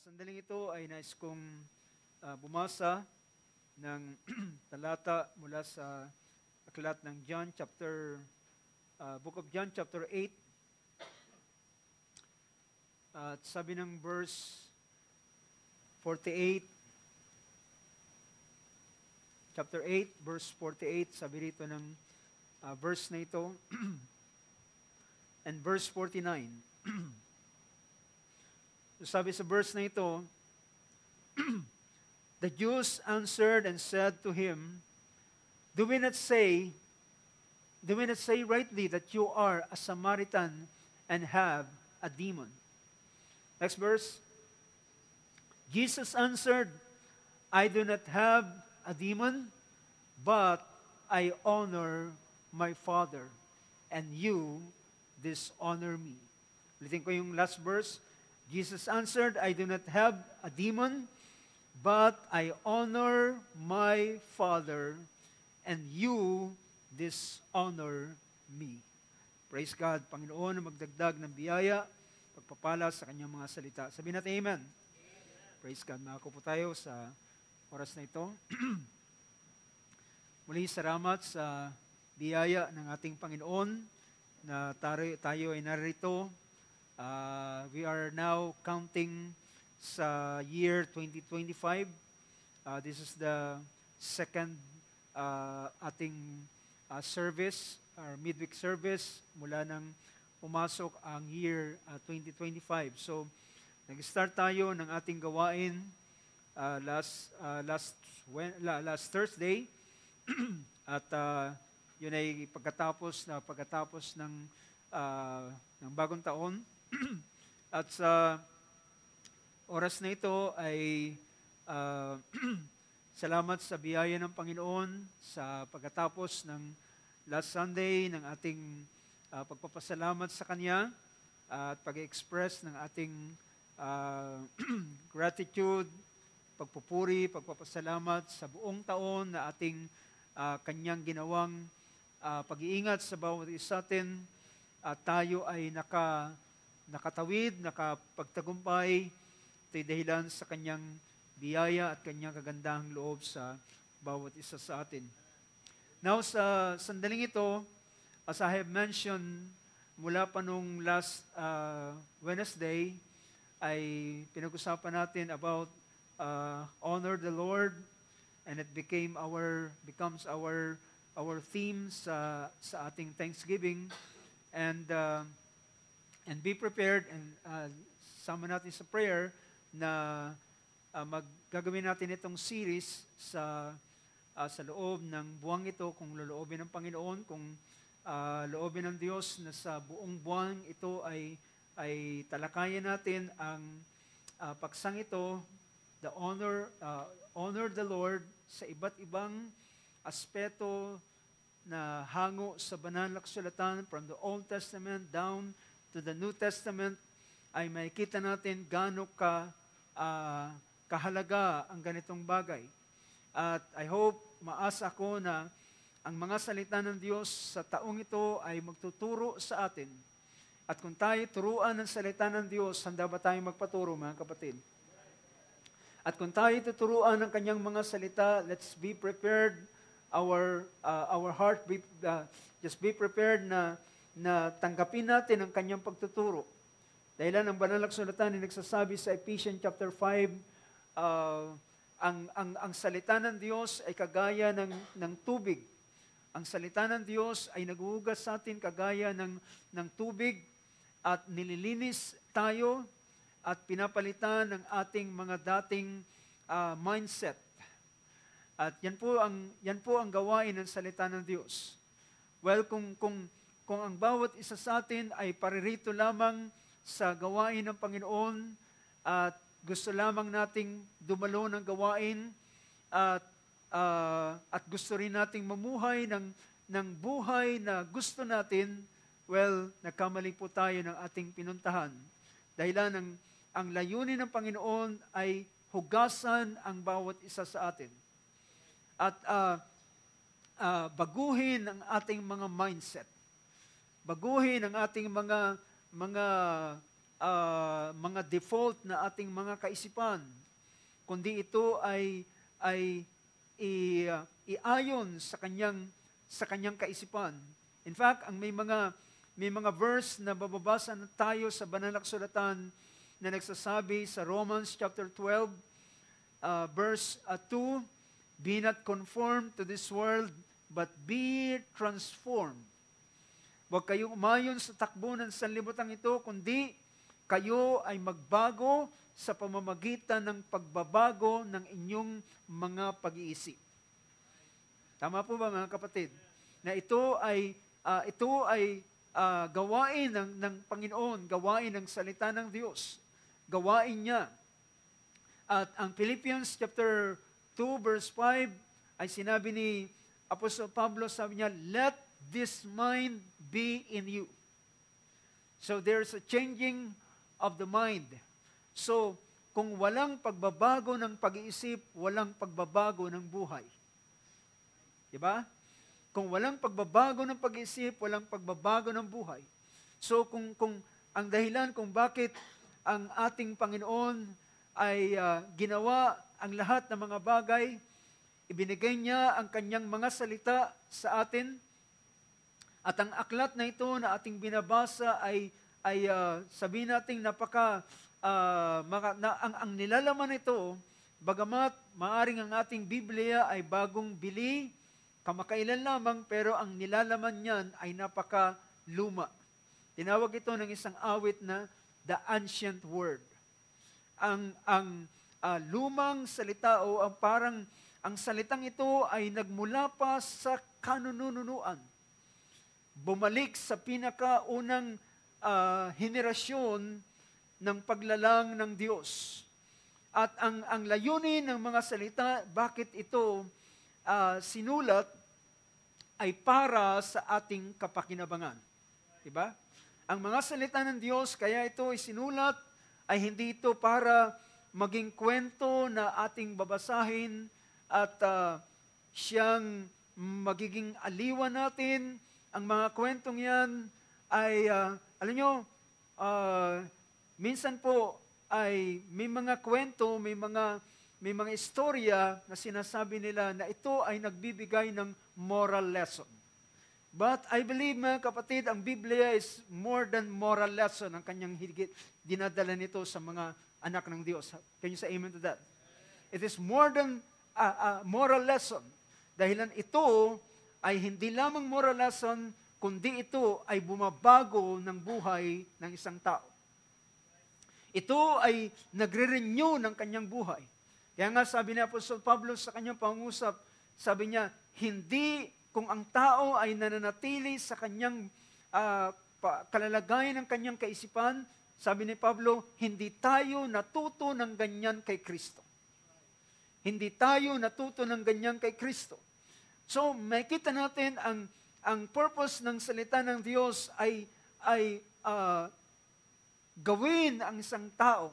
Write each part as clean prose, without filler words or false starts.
Sandaling ito ay nais kong bumasa ng talata mula sa aklat ng Book of John chapter 8. At sabi ng verse 48, chapter 8, verse 48, sabi rito ng verse na ito, and verse 49. Sabi sa verse na ito, the Jews answered and said to him, Do we not say rightly that you are a Samaritan and have a demon? Next verse. Jesus answered, I do not have a demon, but I honor my Father, and you dishonor me. Ulitin ko yung last verse. Jesus answered, I do not have a demon, but I honor my Father, and you dishonor me. Praise God, Panginoon, na magdagdag ng biyaya, pagpapala sa kanyang mga salita. Sabihin natin, Amen. Praise God. Makakupo tayo sa oras na ito. Muli, salamat sa biyaya ng ating Panginoon na tayo ay narito. We are now counting sa year 2025. This is the second ating service, our midweek service, mula nang pumasok ang year 2025. So, nag-start tayo ng ating gawain last Thursday at yun ay pagkatapos ng bagong taon. At sa oras na ito ay salamat sa biyaya ng Panginoon sa pagkatapos ng last Sunday ng ating pagpapasalamat sa Kanya at pag-express ng ating gratitude, pagpupuri, pagpapasalamat sa buong taon na ating Kanyang ginawang pag-iingat sa bawat isa atin at tayo ay nakatawid, nakapagtagumpay. Ito'y dahilan sa Kanyang biyaya at Kanyang kagandahang loob sa bawat isa sa atin. Now, sa sandaling ito, as I have mentioned, mula pa nung last Wednesday, ay pinag-usapan natin about honor the Lord, and it becomes our theme sa ating Thanksgiving. And be prepared, and sama natin sa prayer na gagawin natin itong series sa loob ng buwang ito, kung loloobin ng Panginoon, kung loobin ng Diyos na sa buong buwang ito ay talakayan natin ang paksang ito, the honor the Lord sa iba't ibang aspeto na hango sa banal na kasulatan, from the Old Testament down to the New Testament, ay makikita natin gaano kahalaga ang ganitong bagay. At I hope, maasa ko na ang mga salita ng Diyos sa taong ito ay magtuturo sa atin. At kung tayo turuan ng salita ng Diyos, handa ba tayong magpaturo, mga kapatid? At kung tayo tuturuan ng Kanyang mga salita, let's be prepared, our heart, just be prepared na tanggapin natin ang Kanyang pagtuturo. Dahilan ang banal na kasulatan ay nagsasabi sa Ephesians chapter 5, ang salita ng Diyos ay kagaya ng tubig. Ang salita ng Diyos ay naghuhugas sa atin kagaya ng tubig at nililinis tayo at pinapalitan ng ating mga dating mindset. At yan po ang gawain ng salita ng Diyos. Well, kung ang bawat isa sa atin ay paririto lamang sa gawain ng Panginoon at gusto lamang nating dumalo ng gawain at gusto rin nating mamuhay ng buhay na gusto natin, well, nagkamali po tayo ng ating pinuntahan. Dahilan ang layunin ng Panginoon ay hugasan ang bawat isa sa atin. At baguhin ang ating mga mindset. Baguhin ang ating mga mga default na ating mga kaisipan, kundi ito ay iayon sa kanyang kaisipan. In fact, ang may mga verse na bababasa na tayo sa banal na kasulatan na nagsasabi sa Romans chapter 12, verse 2, "Be not conformed to this world, but be transformed." Huwag kayong umayon sa takbo ng sanlibutan ito, kundi kayo ay magbago sa pamamagitan ng pagbabago ng inyong mga pag-iisip. Tama po ba, mga kapatid? Na ito ay gawain ng Panginoon, gawain ng salita ng Diyos, gawain niya. At ang Philippians chapter 2 verse 5 ay sinabi ni Apostol Pablo, sabi niya, "Let this mind be in you." So there's a changing of the mind. So kung walang pagbabago ng pag-iisip, walang pagbabago ng buhay. Diba? Kung walang pagbabago ng pag-iisip, walang pagbabago ng buhay. So kung ang dahilan kung bakit ang ating Panginoon ay ginawa ang lahat ng mga bagay, ibinigay niya ang kanyang mga salita sa atin, at ang aklat na ito na ating binabasa ay sabihin natin ang nilalaman nito, bagamat maaring ang ating Biblia ay bagong bili, kamakailan lamang, pero ang nilalaman niyan ay napakaluma. Tinawag ito ng isang awit na the ancient word. Ang lumang salita o ang salitang ito ay nagmula pa sa kanununuan. Bumalik sa pinakaunang henerasyon ng paglalang ng Diyos. At ang layunin ng mga salita, bakit ito sinulat, ay para sa ating kapakinabangan. Diba? Ang mga salita ng Diyos, kaya ito ay sinulat, ay hindi ito para maging kwento na ating babasahin at siyang magiging aliwan natin. Ang mga kwentong yan ay, alam nyo, minsan po ay may mga kwento, may mga istorya na sinasabi nila na ito ay nagbibigay ng moral lesson. But I believe, mga kapatid, ang Biblia is more than moral lesson. Ang kanyang higit dinadala nito sa mga anak ng Diyos. Can you say amen to that? It is more than moral lesson. Dahilan ito ay hindi lamang moral lesson, kundi ito ay bumabago ng buhay ng isang tao. Ito ay nagre-renew ng kanyang buhay. Kaya nga sabi ni Apostol Pablo sa kanyang pangusap, sabi niya, hindi kung ang tao ay nananatili sa kanyang kalalagayan ng kanyang kaisipan, sabi ni Pablo, hindi tayo natuto ng ganyan kay Kristo. Hindi tayo natuto ng ganyan kay Kristo. So, makita natin ang purpose ng salita ng Diyos ay gawin ang isang tao.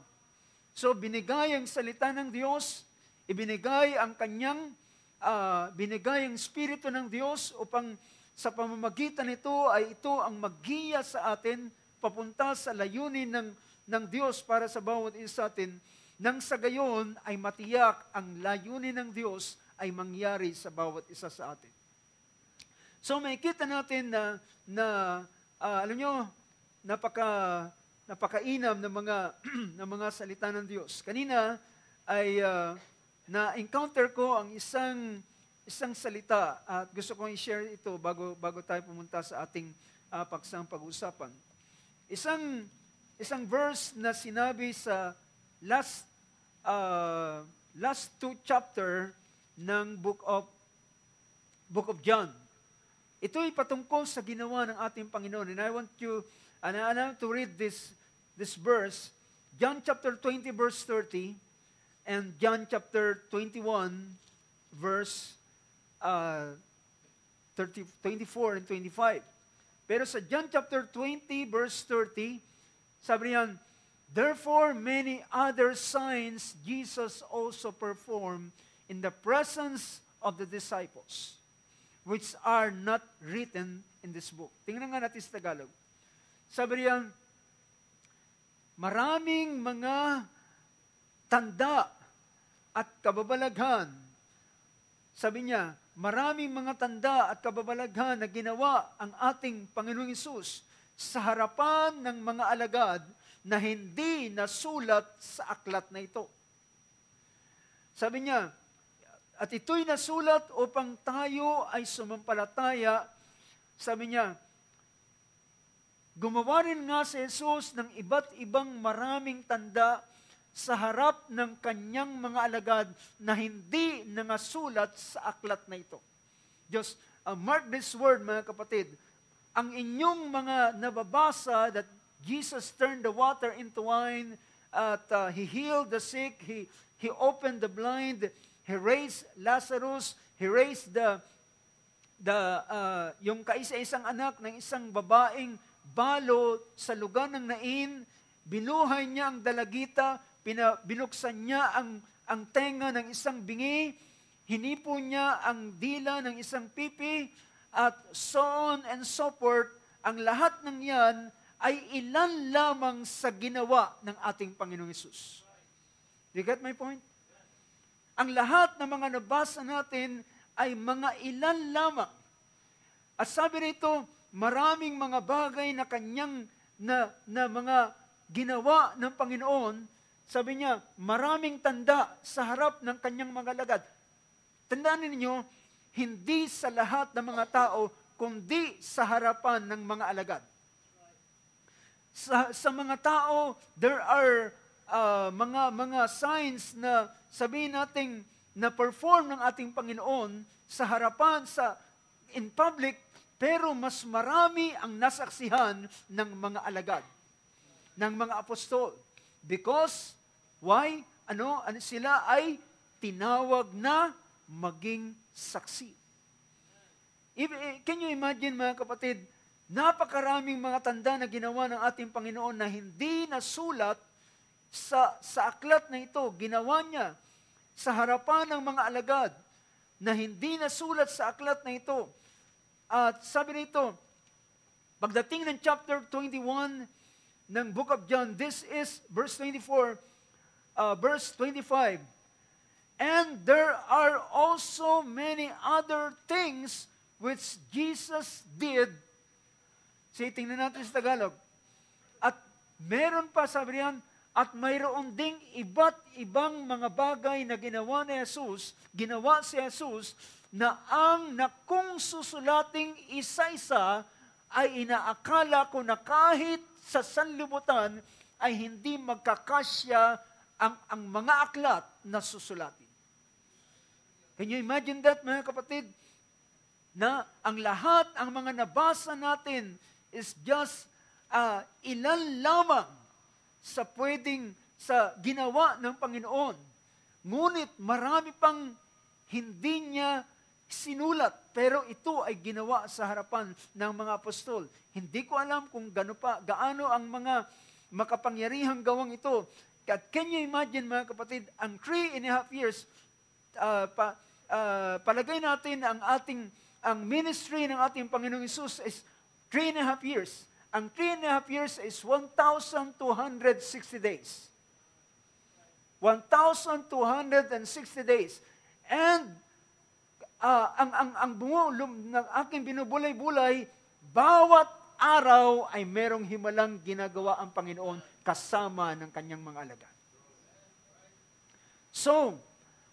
So, binigay ang salita ng Diyos, ibinigay ang kanyang, binigay ang Espiritu ng Diyos upang sa pamamagitan nito ay ito ang maggiya sa atin papunta sa layunin ng Diyos para sa bawat isa sa atin, nang sa gayon ay matiyak ang layunin ng Diyos ay mangyari sa bawat isa sa atin. So makikita natin na alam nyo, napakainam ng mga salita ng Diyos. Kanina ay na-encounter ko ang isang salita at gusto kong i-share ito bago tayo pumunta sa ating paksang pag-usapan. Isang verse na sinabi sa last two chapter ng book of John. Ito ay patungkol sa ginawa ng ating Panginoon. And I want to read this verse, John chapter 20 verse 30 and John chapter 21 verse 24 and 25. Pero sa John chapter 20 verse 30, sabi niyan, "Therefore many other signs Jesus also performed in the presence of the disciples, which are not written in this book." Tingnan nga natin sa Tagalog. Sabi niyan, maraming mga tanda at kababalaghan. Sabi niya, maraming mga tanda at kababalaghan na ginawa ang ating Panginoong Hesus sa harapan ng mga alagad na hindi nasulat sa aklat na ito. Sabi niya, at ito'y nasulat upang tayo ay sumampalataya. Sabi niya, gumawa rin nga si Jesus ng iba't ibang maraming tanda sa harap ng kanyang mga alagad na hindi nangasulat sa aklat na ito. Just mark this word, mga kapatid. Ang inyong mga nababasa that Jesus turned the water into wine, at He healed the sick, He opened the blind, He raised Lazarus, He raised yung kaisa-isang anak ng isang babaeng balo sa lugar ng Nain, binuhay niya ang dalagita, binuksan niya ang tenga ng isang bingi, hinipo niya ang dila ng isang pipi, at so on and so forth. Ang lahat ng yan ay ilan lamang sa ginawa ng ating Panginoong Hesus. Do you get my point? Ang lahat ng mga nabasa natin ay mga ilan lamang. At sabi rito, maraming mga bagay na kanyang na mga ginawa ng Panginoon. Sabi niya, maraming tanda sa harap ng kanyang mga alagad. Tandaan ninyo, hindi sa lahat ng mga tao, kundi sa harapan ng mga alagad. Sa mga tao, there are mga signs na sabihin natin na perform ng ating Panginoon sa harapan, in public, pero mas marami ang nasaksihan ng mga alagad, ng mga apostol. Because, why? Sila ay tinawag na maging saksi. Can you imagine, mga kapatid, napakaraming mga tanda na ginawa ng ating Panginoon na hindi nasulat sa aklat na ito. Ginawa niya sa harapan ng mga alagad na hindi nasulat sa aklat na ito. At sabi nito, pagdating ng chapter 21 ng Book of John, this is verse 24, verse 25. And there are also many other things which Jesus did. Sige, tingnan natin sa Tagalog. At meron pa, sabi riyan, at mayroon ding iba't ibang mga bagay na ginawa si Jesus, na kung susulating isa-isa, ay inaakala ko na kahit sa sanlibutan, ay hindi magkakasya ang mga aklat na susulatin. Can you imagine that, mga kapatid? Na ang lahat, ang mga nabasa natin is just ilan lamang sa ginawa ng Panginoon. Ngunit marami pang hindi niya sinulat, pero ito ay ginawa sa harapan ng mga apostol. Hindi ko alam kung gaano ang mga makapangyarihang gawang ito. Can you imagine, mga kapatid, ang 3.5 years, palagay natin ang ministry ng ating Panginoong Hesus is 3.5 years. Ang 3.5 years is 1,260 days. 1,260 days. And ang bungo ng aking binubulay-bulay, bawat araw ay merong himalang ginagawa ang Panginoon kasama ng kanyang mga alagad. So,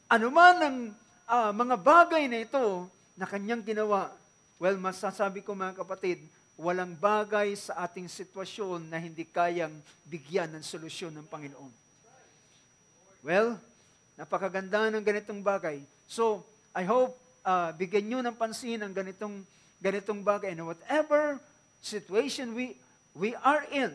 anuman ang mga bagay na ito na kanyang ginawa, well, masasabi ko, mga kapatid, walang bagay sa ating sitwasyon na hindi kayang bigyan ng solusyon ng Panginoon. Well, napakaganda ng ganitong bagay. So, I hope bigyan nyo ng pansin ang ganitong bagay. And whatever situation we are in,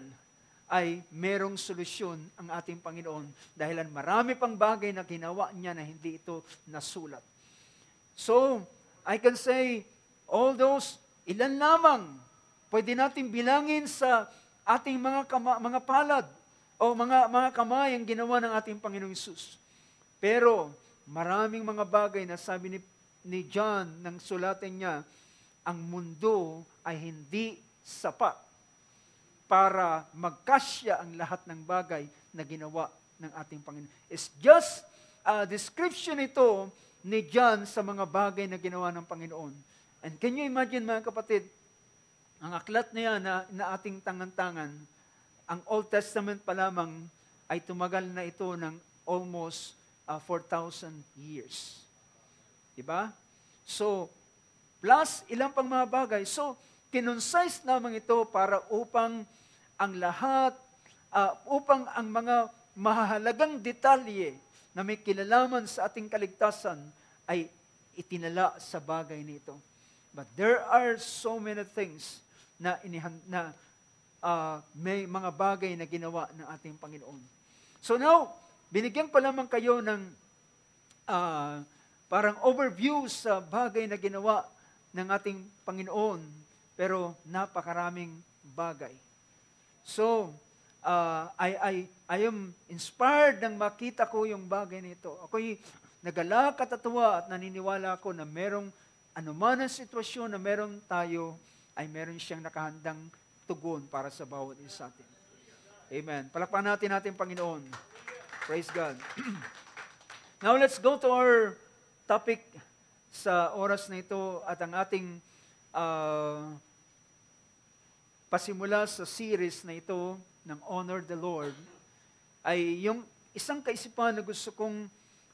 ay merong solusyon ang ating Panginoon dahilan marami pang bagay na ginawa niya na hindi ito nasulat. So, I can say, all those, ilan lamang, pwede natin bilangin sa ating mga palad o mga kamay ang ginawa ng ating Panginoong Hesus. Pero, maraming mga bagay na sabi ni John nang sulatin niya, ang mundo ay hindi sapat para magkasya ang lahat ng bagay na ginawa ng ating Panginoon. It's just a description ito ni John sa mga bagay na ginawa ng Panginoon. And can you imagine, mga kapatid, ang aklat na yan na ating tangan-tangan, ang Old Testament pa lamang ay tumagal na ito ng almost 4,000 years. Diba? So, plus ilang pang mga bagay. So, kinonsize naman ito para upang ang lahat, upang ang mga mahalagang detalye na may kinalaman sa ating kaligtasan ay itinala sa bagay nito. But there are so many things na may mga bagay na ginawa ng ating Panginoon. So now, binigyan ko lamang kayo ng parang overview sa bagay na ginawa ng ating Panginoon, pero napakaraming bagay. So, I am inspired nang makita ko yung bagay nito. Ako'y nagalak at natuwa at naniniwala ako na merong anuman ang sitwasyon na meron tayo, ay meron siyang nakahandang tugon para sa bawat isa sa atin. Amen. Palakpakan natin Panginoon. Praise God. Now let's go to our topic sa oras na ito at ang ating pasimula sa series na ito ng Honor the Lord ay yung isang kaisipan na gusto kong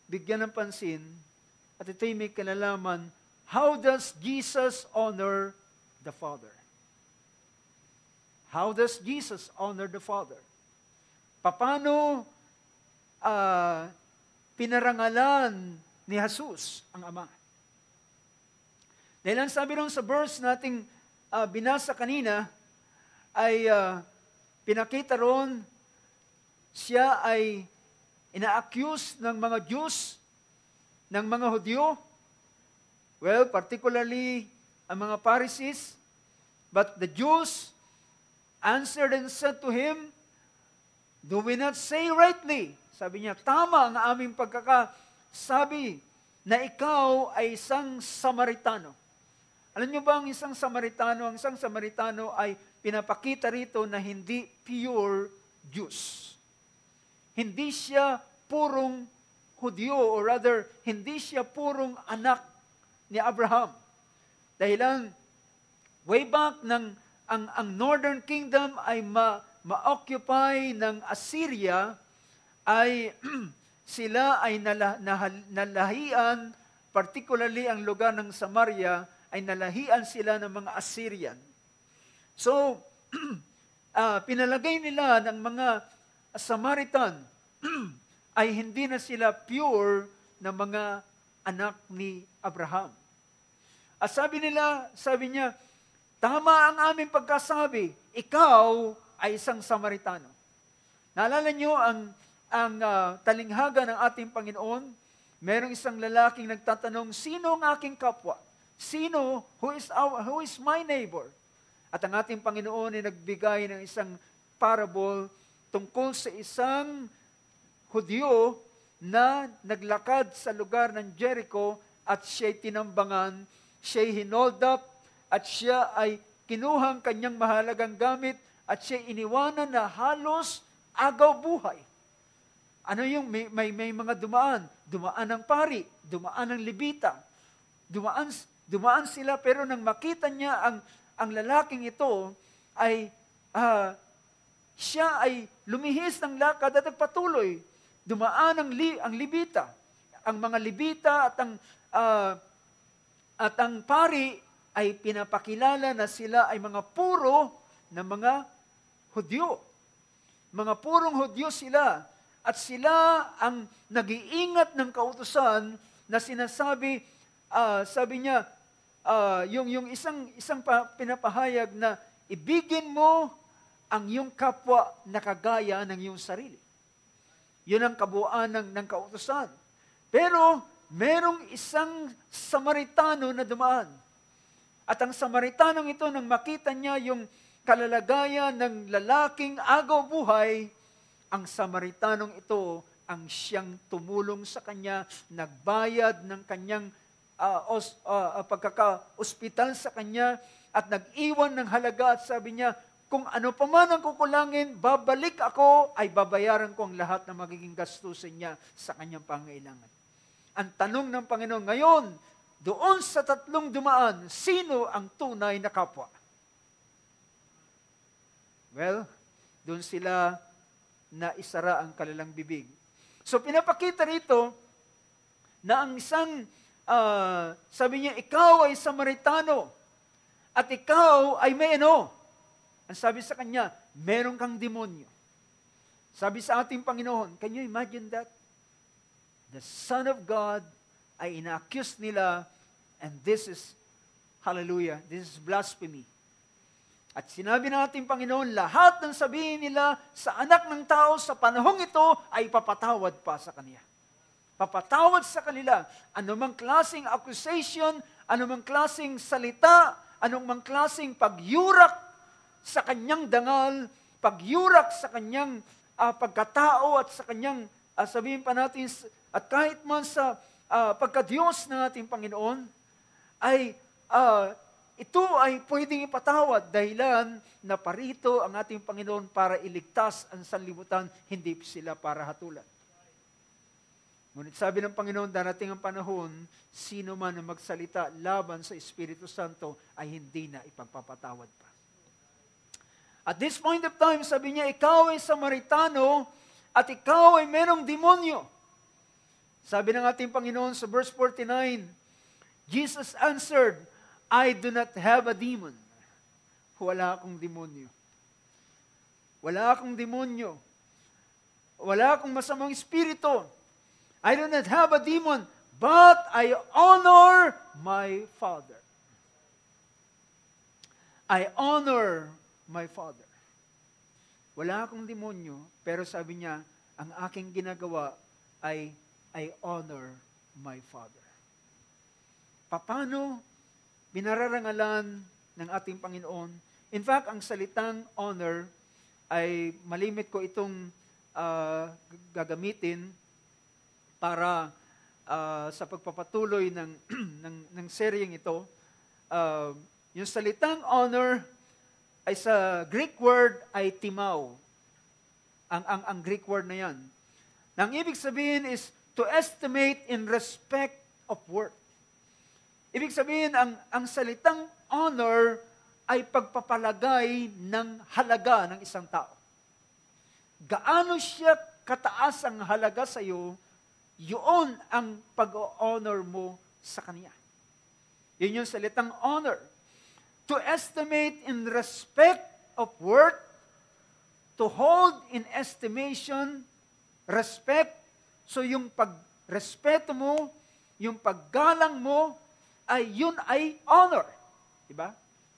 bigyan ng pansin at ito'y may kinalaman, how does Jesus honor the Father? How does Jesus honor the Father? Paano pinarangalan ni Jesus ang Ama? Dahil ang sabi ron sa verse nating binasa kanina, ay pinakita ron, siya ay ina-accuse ng mga Jews, ng mga Hudyo, well, particularly ang mga Pharisees, but the Jews answered and said to him, do we not say rightly? Sabi niya, tama ang aming pagkakasabi na ikaw ay isang Samaritano. Alam niyo ba ang isang Samaritano? Ang isang Samaritano ay pinapakita rito na hindi pure Jews. Hindi siya purong Hudyo, or rather, hindi siya purong anak ni Abraham. Dahilan, way back ang Northern Kingdom ay ma-occupy ng Assyria, ay sila ay nalahian, particularly ang lugar ng Samaria, ay nalahian sila ng mga Assyrian. So, pinalagay nila ng mga Samaritan ay hindi na sila pure na mga anak ni Abraham. At sabi niya, tama ang aming pagkasabi, ikaw ay isang Samaritano. Naalala niyo ang talinghaga ng ating Panginoon? Merong isang lalaking nagtatanong, sino ang aking kapwa? Sino? Who is my neighbor? At ang ating Panginoon ay nagbigay ng isang parable tungkol sa isang Hudyo na naglakad sa lugar ng Jericho at siya'y tinambangan, siya'y hinold up, at siya ay kinuhang kanyang mahalagang gamit at siya'y iniwanan na halos agaw buhay. Ano yung may mga dumaan? Dumaan ng pari, dumaan ng Levita. Dumaan sila, pero nang makita niya ang lalaking ito, ay siya ay lumihis ng lakad at nagpatuloy. Dumaan ang Levita. Ang mga Levita at ang pari ay pinapakilala na sila ay mga puro na mga Hudyo. Mga purong Hudyo sila. At sila ang nag-iingat ng kautusan na sinasabi, sabi niya, yung isang pinapahayag na ibigin mo ang iyong kapwa na kagaya ng iyong sarili. Yun ang kabuuan ng kautusan. Pero merong isang Samaritano na dumaan. At ang Samaritanong ito, nang makita niya yung kalalagayan ng lalaking agaw buhay, ang Samaritanong ito ang siyang tumulong sa kanya, nagbayad ng kanyang pagkaka-ospital sa kanya, at nag-iwan ng halaga at sabi niya, kung ano pa man ang kukulangin, babalik ako, ay babayaran ko ang lahat ng magiging gastusin niya sa kanyang pangailangan. Ang tanong ng Panginoon ngayon, doon sa tatlong dumaan, sino ang tunay na kapwa? Well, doon sila na isara ang kanilang bibig. So pinapakita rito na ang isang, sabi niya, ikaw ay Samaritano at ikaw ay may ano? Ang sabi sa kanya, meron kang demonyo. Sabi sa ating Panginoon, can you imagine that? The Son of God ay ina-accuse nila, and this is, hallelujah, this is blasphemy. At sinabi ng ating Panginoon, lahat ng sabihin nila sa anak ng tao sa panahong ito ay papatawad pa sa kanya. Papatawad sa kanila. Anumang klaseng accusation, anumang klaseng salita, anumang klaseng pagyurak sa kanyang dangal, pagyurak sa kanyang pagkatao at sa kanyang, sabihin pa natin, at kahit man sa pagka-Diyos ng ating Panginoon, ay ito ay pwedeng ipatawad dahilan na parito ang ating Panginoon para iligtas ang sanlibutan, hindi sila para hatulan. Ngunit sabi ng Panginoon, darating ang panahon, sino man ang magsalita laban sa Espiritu Santo ay hindi na ipagpapatawad pa. At this point of time, sabi niya, ikaw ay Samaritano at ikaw ay merong demonyo. Sabi ng ating Panginoon sa verse 49, Jesus answered, I do not have a demon. Wala akong demonyo. Wala akong demonyo. Wala akong masamang espiritu. I do not have a demon, but I honor my Father. I honor my Father. Wala akong demonyo, pero sabi niya, ang aking ginagawa ay I honor my Father. Paano binararangalan ng ating Panginoon? In fact, ang salitang honor ay malimit ko itong gagamitin para sa pagpapatuloy ng seryeng ito. Yung salitang honor ay sa Greek word ay timao. Ang Greek word na yan. Ang ibig sabihin is to estimate in respect of worth. Ibig sabihin, ang salitang honor ay pagpapalagay ng halaga ng isang tao. Gaano siya kataas ang halaga sa iyo, yun ang pag-honor mo sa kanya. Yun yung salitang honor. To estimate in respect of worth, to hold in estimation, respect. So yung pagrespeto mo, yung paggalang mo, yun ay honor. Diba?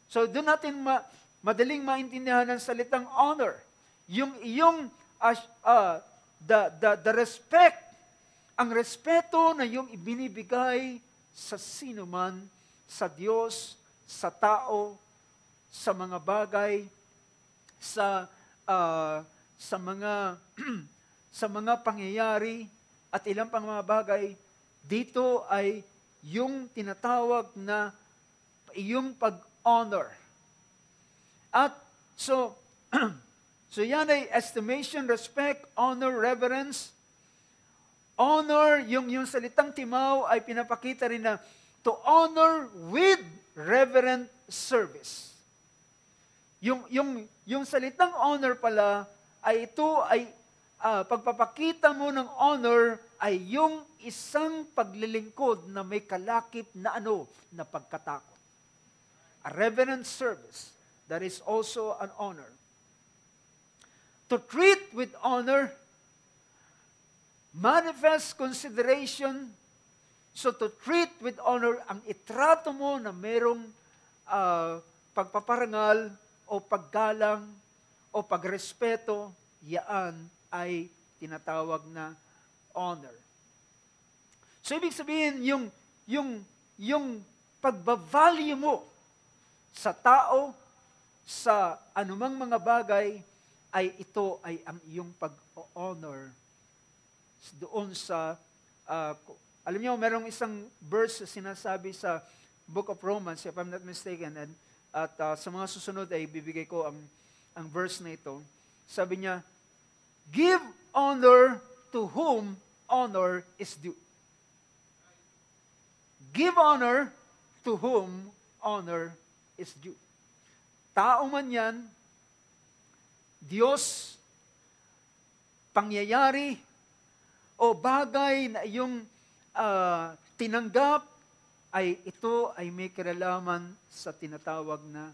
So doon natin madaling maintindihan ng salitang honor. Yung iyong, the respect, ang respeto na yung ibinibigay sa sino man, sa Diyos, sa tao, sa mga bagay, sa mga sa mga pangyayari at ilang pang mga bagay, dito ay yung tinatawag na yung pag-honor. At so yan ay estimation, respect, honor, reverence. Honor, yung salitang timaw ay pinapakita rin na to honor with reverent service. Yung salitang honor pala ay ito ay pagpapakita mo ng honor ay yung isang paglilingkod na may kalakip na na pagkatakot. A reverent service, that is also an honor. To treat with honor, manifest consideration. So to treat with honor, ang itrato mo na merong pagpaparangal o paggalang o pagrespeto, yaan ay tinatawag na honor. So ibig sabihin, yung pagbavalue mo sa tao, sa anumang mga bagay, ay ito ay ang iyong pag-honor doon sa, alam niyo, merong isang verse sinasabi sa Book of Romans, if I'm not mistaken, at sa mga susunod ay bibigay ko ang verse na ito. Sabi niya, give honor to whom honor is due. Give honor to whom honor is due. Tao man yan, Diyos, pangyayari, o bagay na iyong tinanggap, ay ito ay may kinalaman sa tinatawag na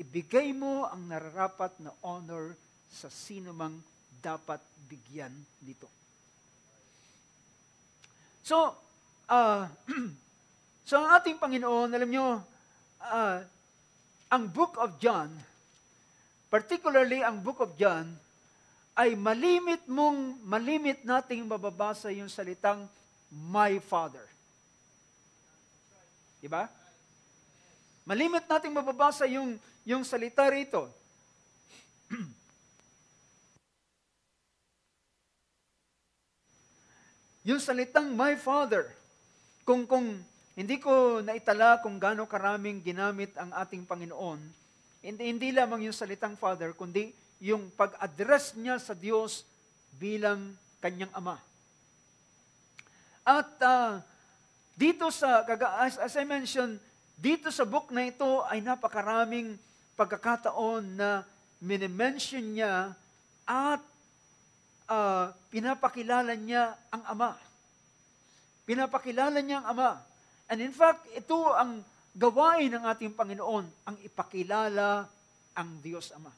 ibigay mo ang nararapat na honor sa sino mang dapat bigyan dito. So, so ang ating Panginoon, alam nyo, ang Book of John, particularly ang Book of John, ay malimit nating mababasa yung salitang, my Father. Diba? Malimit nating mababasa yung salita rito. Yung salitang my Father. Kung hindi ko naitala kung gaano karaming ginamit ang ating Panginoon, hindi lamang yung salitang Father, kundi yung pag-address niya sa Diyos bilang kanyang Ama. At dito as I mentioned, dito sa book na ito ay napakaraming pagkakataon na minimension niya at pinapakilala niya ang Ama. Pinapakilala niya ang Ama. And in fact, ito ang gawain ng ating Panginoon, ang ipakilala ang Diyos Ama.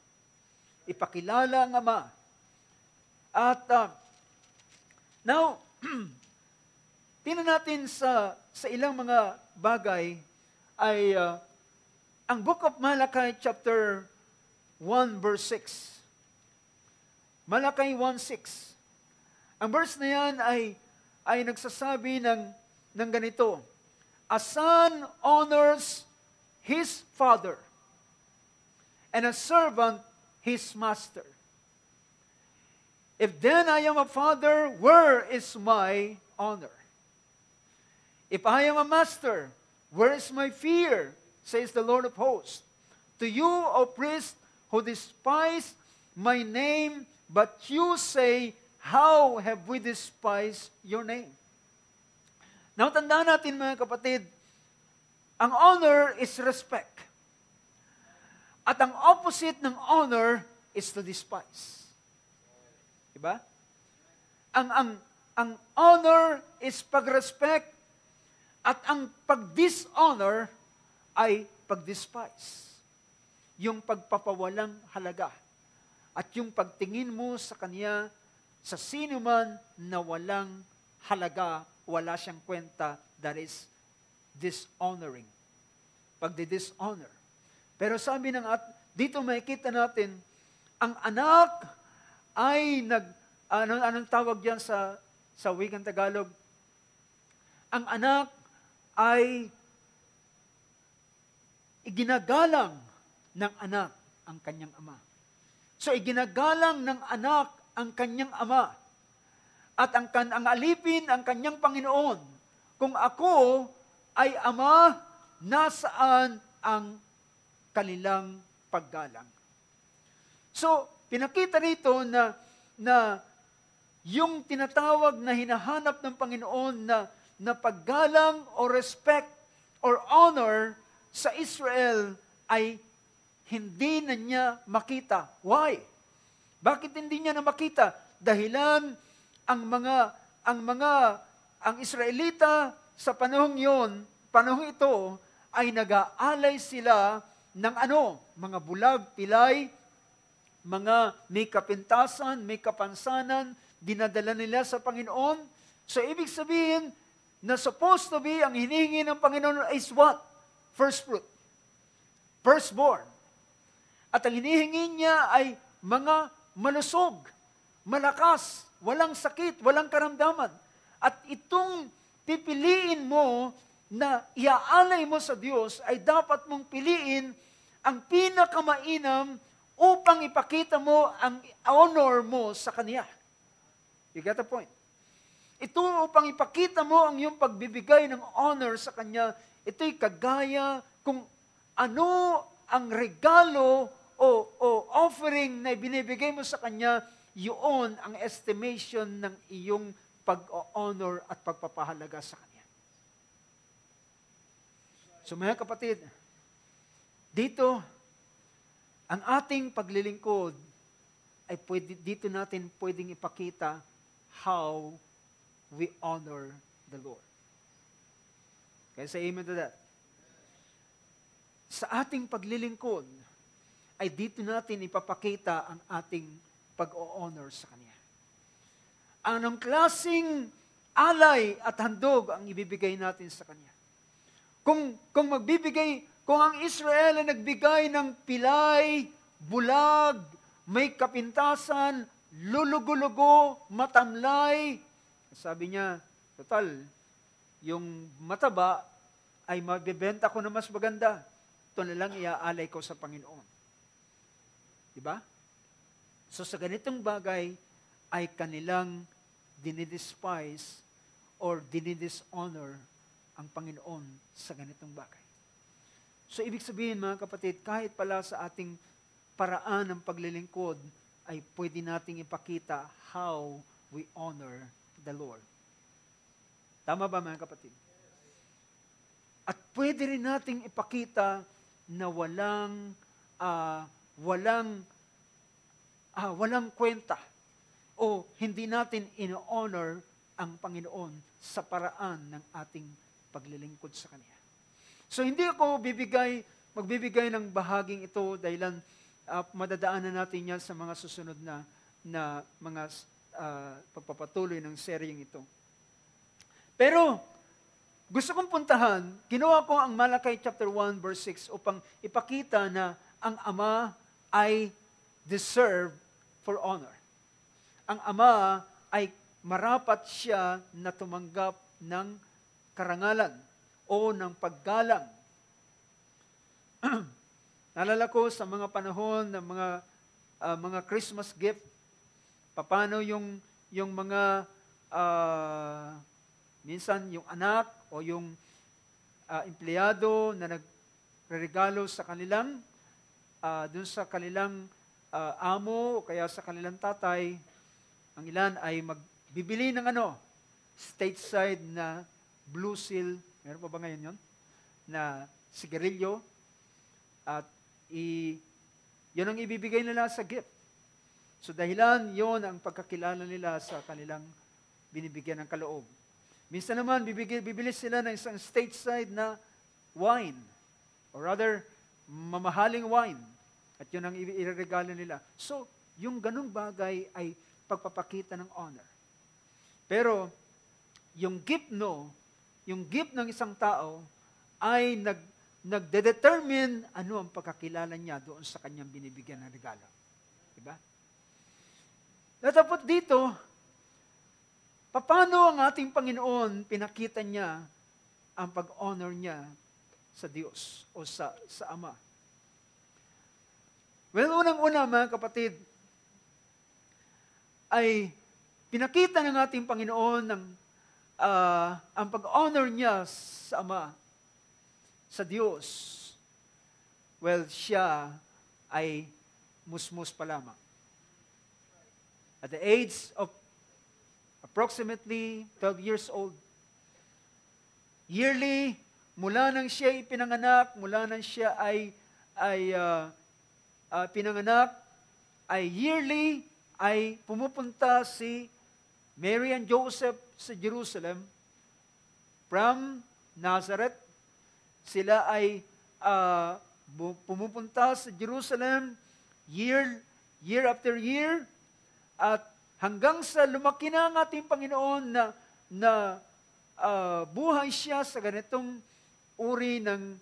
Ipakilala ang Ama. At now, tingnan natin sa ilang mga bagay ay ang Book of Malachi chapter 1 verse 6. Malachi 1:6. Ang verse na yan ay nagsasabi ng ganito, a son honors his father, and a servant his master. If then I am a father, where is my honor? If I am a master, where is my fear? Says the Lord of hosts. To you, O priest, who despise my name, but you say, how have we despised your name? Now, tandaan natin mga kapatid, ang honor is respect. At ang opposite ng honor is to despise. Diba? Ang honor is pag-respect, at ang pag-dishonor ay pag-despise. Yung pagpapawalang halaga. At yung pagtingin mo sa kanya, sa sino man na walang halaga, wala siyang kwenta, that is dishonoring. Pagdi-dishonor. Pero sabi dito makikita natin, ang anak ay anong tawag diyan sa wikang Tagalog? Ang anak ay iginagalang ng anak ang kanyang ama. So iginagalang ng anak ang kanyang ama. At ang alipin ang kanyang Panginoon. Kung ako ay ama, nasaan ang kanilang paggalang? So, pinakita rito na yung tinatawag na hinahanap ng Panginoon na paggalang o respect or honor sa Israel ay hindi na niya makita. Why? Bakit hindi niya na makita? Dahilan ang Israelita sa panahong ito ay nag-aalay sila ng mga bulag, pilay, mga may kapintasan, may kapansanan, dinadala nila sa Panginoon. So, ibig sabihin, na supposed to be, ang hinihingi ng Panginoon is what? First fruit. Firstborn. At ang hinihingi niya ay mga malusog, malakas, walang sakit, walang karamdaman. At itong pipiliin mo na iaalay mo sa Diyos ay dapat mong piliin ang pinakamainam upang ipakita mo ang honor mo sa Kanya. You get the point? Ito upang ipakita mo ang iyong pagbibigay ng honor sa Kanya, ito'y kagaya kung ano ang regalo offering na binibigay mo sa Kanya, yun ang estimation ng iyong pag-honor at pagpapahalaga sa Kanya. So mga kapatid, dito, ang ating paglilingkod ay dito natin pwedeng ipakita how we honor the Lord. Kaya say amen to that. Sa ating paglilingkod, ay dito natin ipapakita ang ating pag-o-honor sa Kanya. Anong klaseng alay at handog ang ibibigay natin sa Kanya? Kung ang Israel ay nagbigay ng pilay, bulag, may kapintasan, lulugo-lugo, matamlay, sabi niya, total, yung mataba ay mabibenta ko na mas maganda. Ito na lang iaalay ko sa Panginoon. Diba? So sa ganitong bagay ay kanilang dinidespise or dinidishonor ang Panginoon sa ganitong bagay. So ibig sabihin mga kapatid, kahit pala sa ating paraan ng paglilingkod, ay pwede nating ipakita how we honor the Lord. Tama ba mga kapatid? At pwede rin nating ipakita na walang kwenta o hindi natin in-honor ang Panginoon sa paraan ng ating paglilingkod sa Kanya. So hindi ako magbibigay ng bahaging ito dahilan madadaanan natin yan sa mga susunod na mga pagpapatuloy ng seryeng ito. Pero gusto kong puntahan, ginawa ko ang Malakay chapter 1 verse 6 upang ipakita na ang Ama ay deserve for honor. Ang Ama ay marapat siya na tumanggap ng karangalan o ng paggalang. Naalala ko sa mga panahon ng mga Christmas gift, paano yung mga minsan yung anak o yung empleyado na nagregalo sa kanilang dun sa kanilang amo o kaya sa kanilang tatay, ang ilan ay magbibili ng stateside na Blue Seal, meron pa ba ngayon yun? Na sigarilyo, at yun ang ibibigay nila sa gift. So dahilan, yun ang pagkakilala nila sa kanilang binibigyan ng kaloob. Minsan naman, bibili sila ng isang stateside na wine, or rather, mamahaling wine. At yun ang iregalo nila. So, yung ganung bagay ay pagpapakita ng honor. Pero, yung gift ng isang tao ay nagde-determine ano ang pagkakilala niya doon sa kanyang binibigyan ng regalo. Diba? Natapos dito, paano ang ating Panginoon pinakita niya ang pag-honor niya sa Diyos o sa Ama? Well, unang-una mga kapatid, ay pinakita ng ating Panginoon ang pag-honor niya sa Ama, sa Diyos. Well, siya ay musmus pa lamang. At the age of approximately 12 years old, yearly, mula nang siya ipinanganak, pinanganak, ay yearly ay pumupunta si Mary and Joseph sa Jerusalem from Nazareth. Sila ay pumupunta sa Jerusalem year after year, at hanggang sa lumaki na ang ating Panginoon na buhay siya sa ganitong uri ng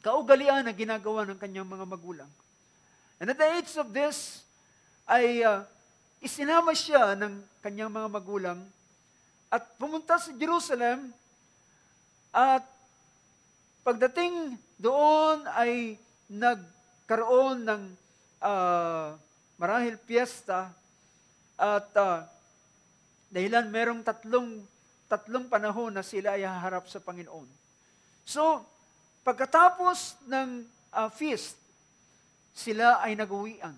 kaugalian na ginagawa ng kanyang mga magulang. And at the age of this, ay isinama siya ng kanyang mga magulang at pumunta sa Jerusalem, at pagdating doon ay nagkaroon ng marahil piyesta, at dahilan merong tatlong panahon na sila ay haharap sa Panginoon. So, pagkatapos ng feast, sila ay nag-uwian.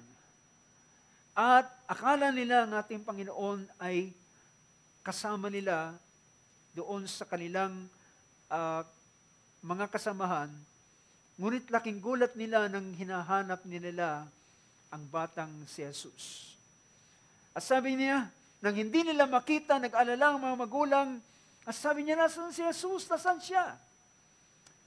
At akala nila ang ating Panginoon ay kasama nila doon sa kanilang mga kasamahan, ngunit laking gulat nila nang hinahanap nila ang batang si Jesus. At sabi niya, nang hindi nila makita, nag-alala ang mga magulang, at sabi niya, nasan si Jesus? Nasan siya?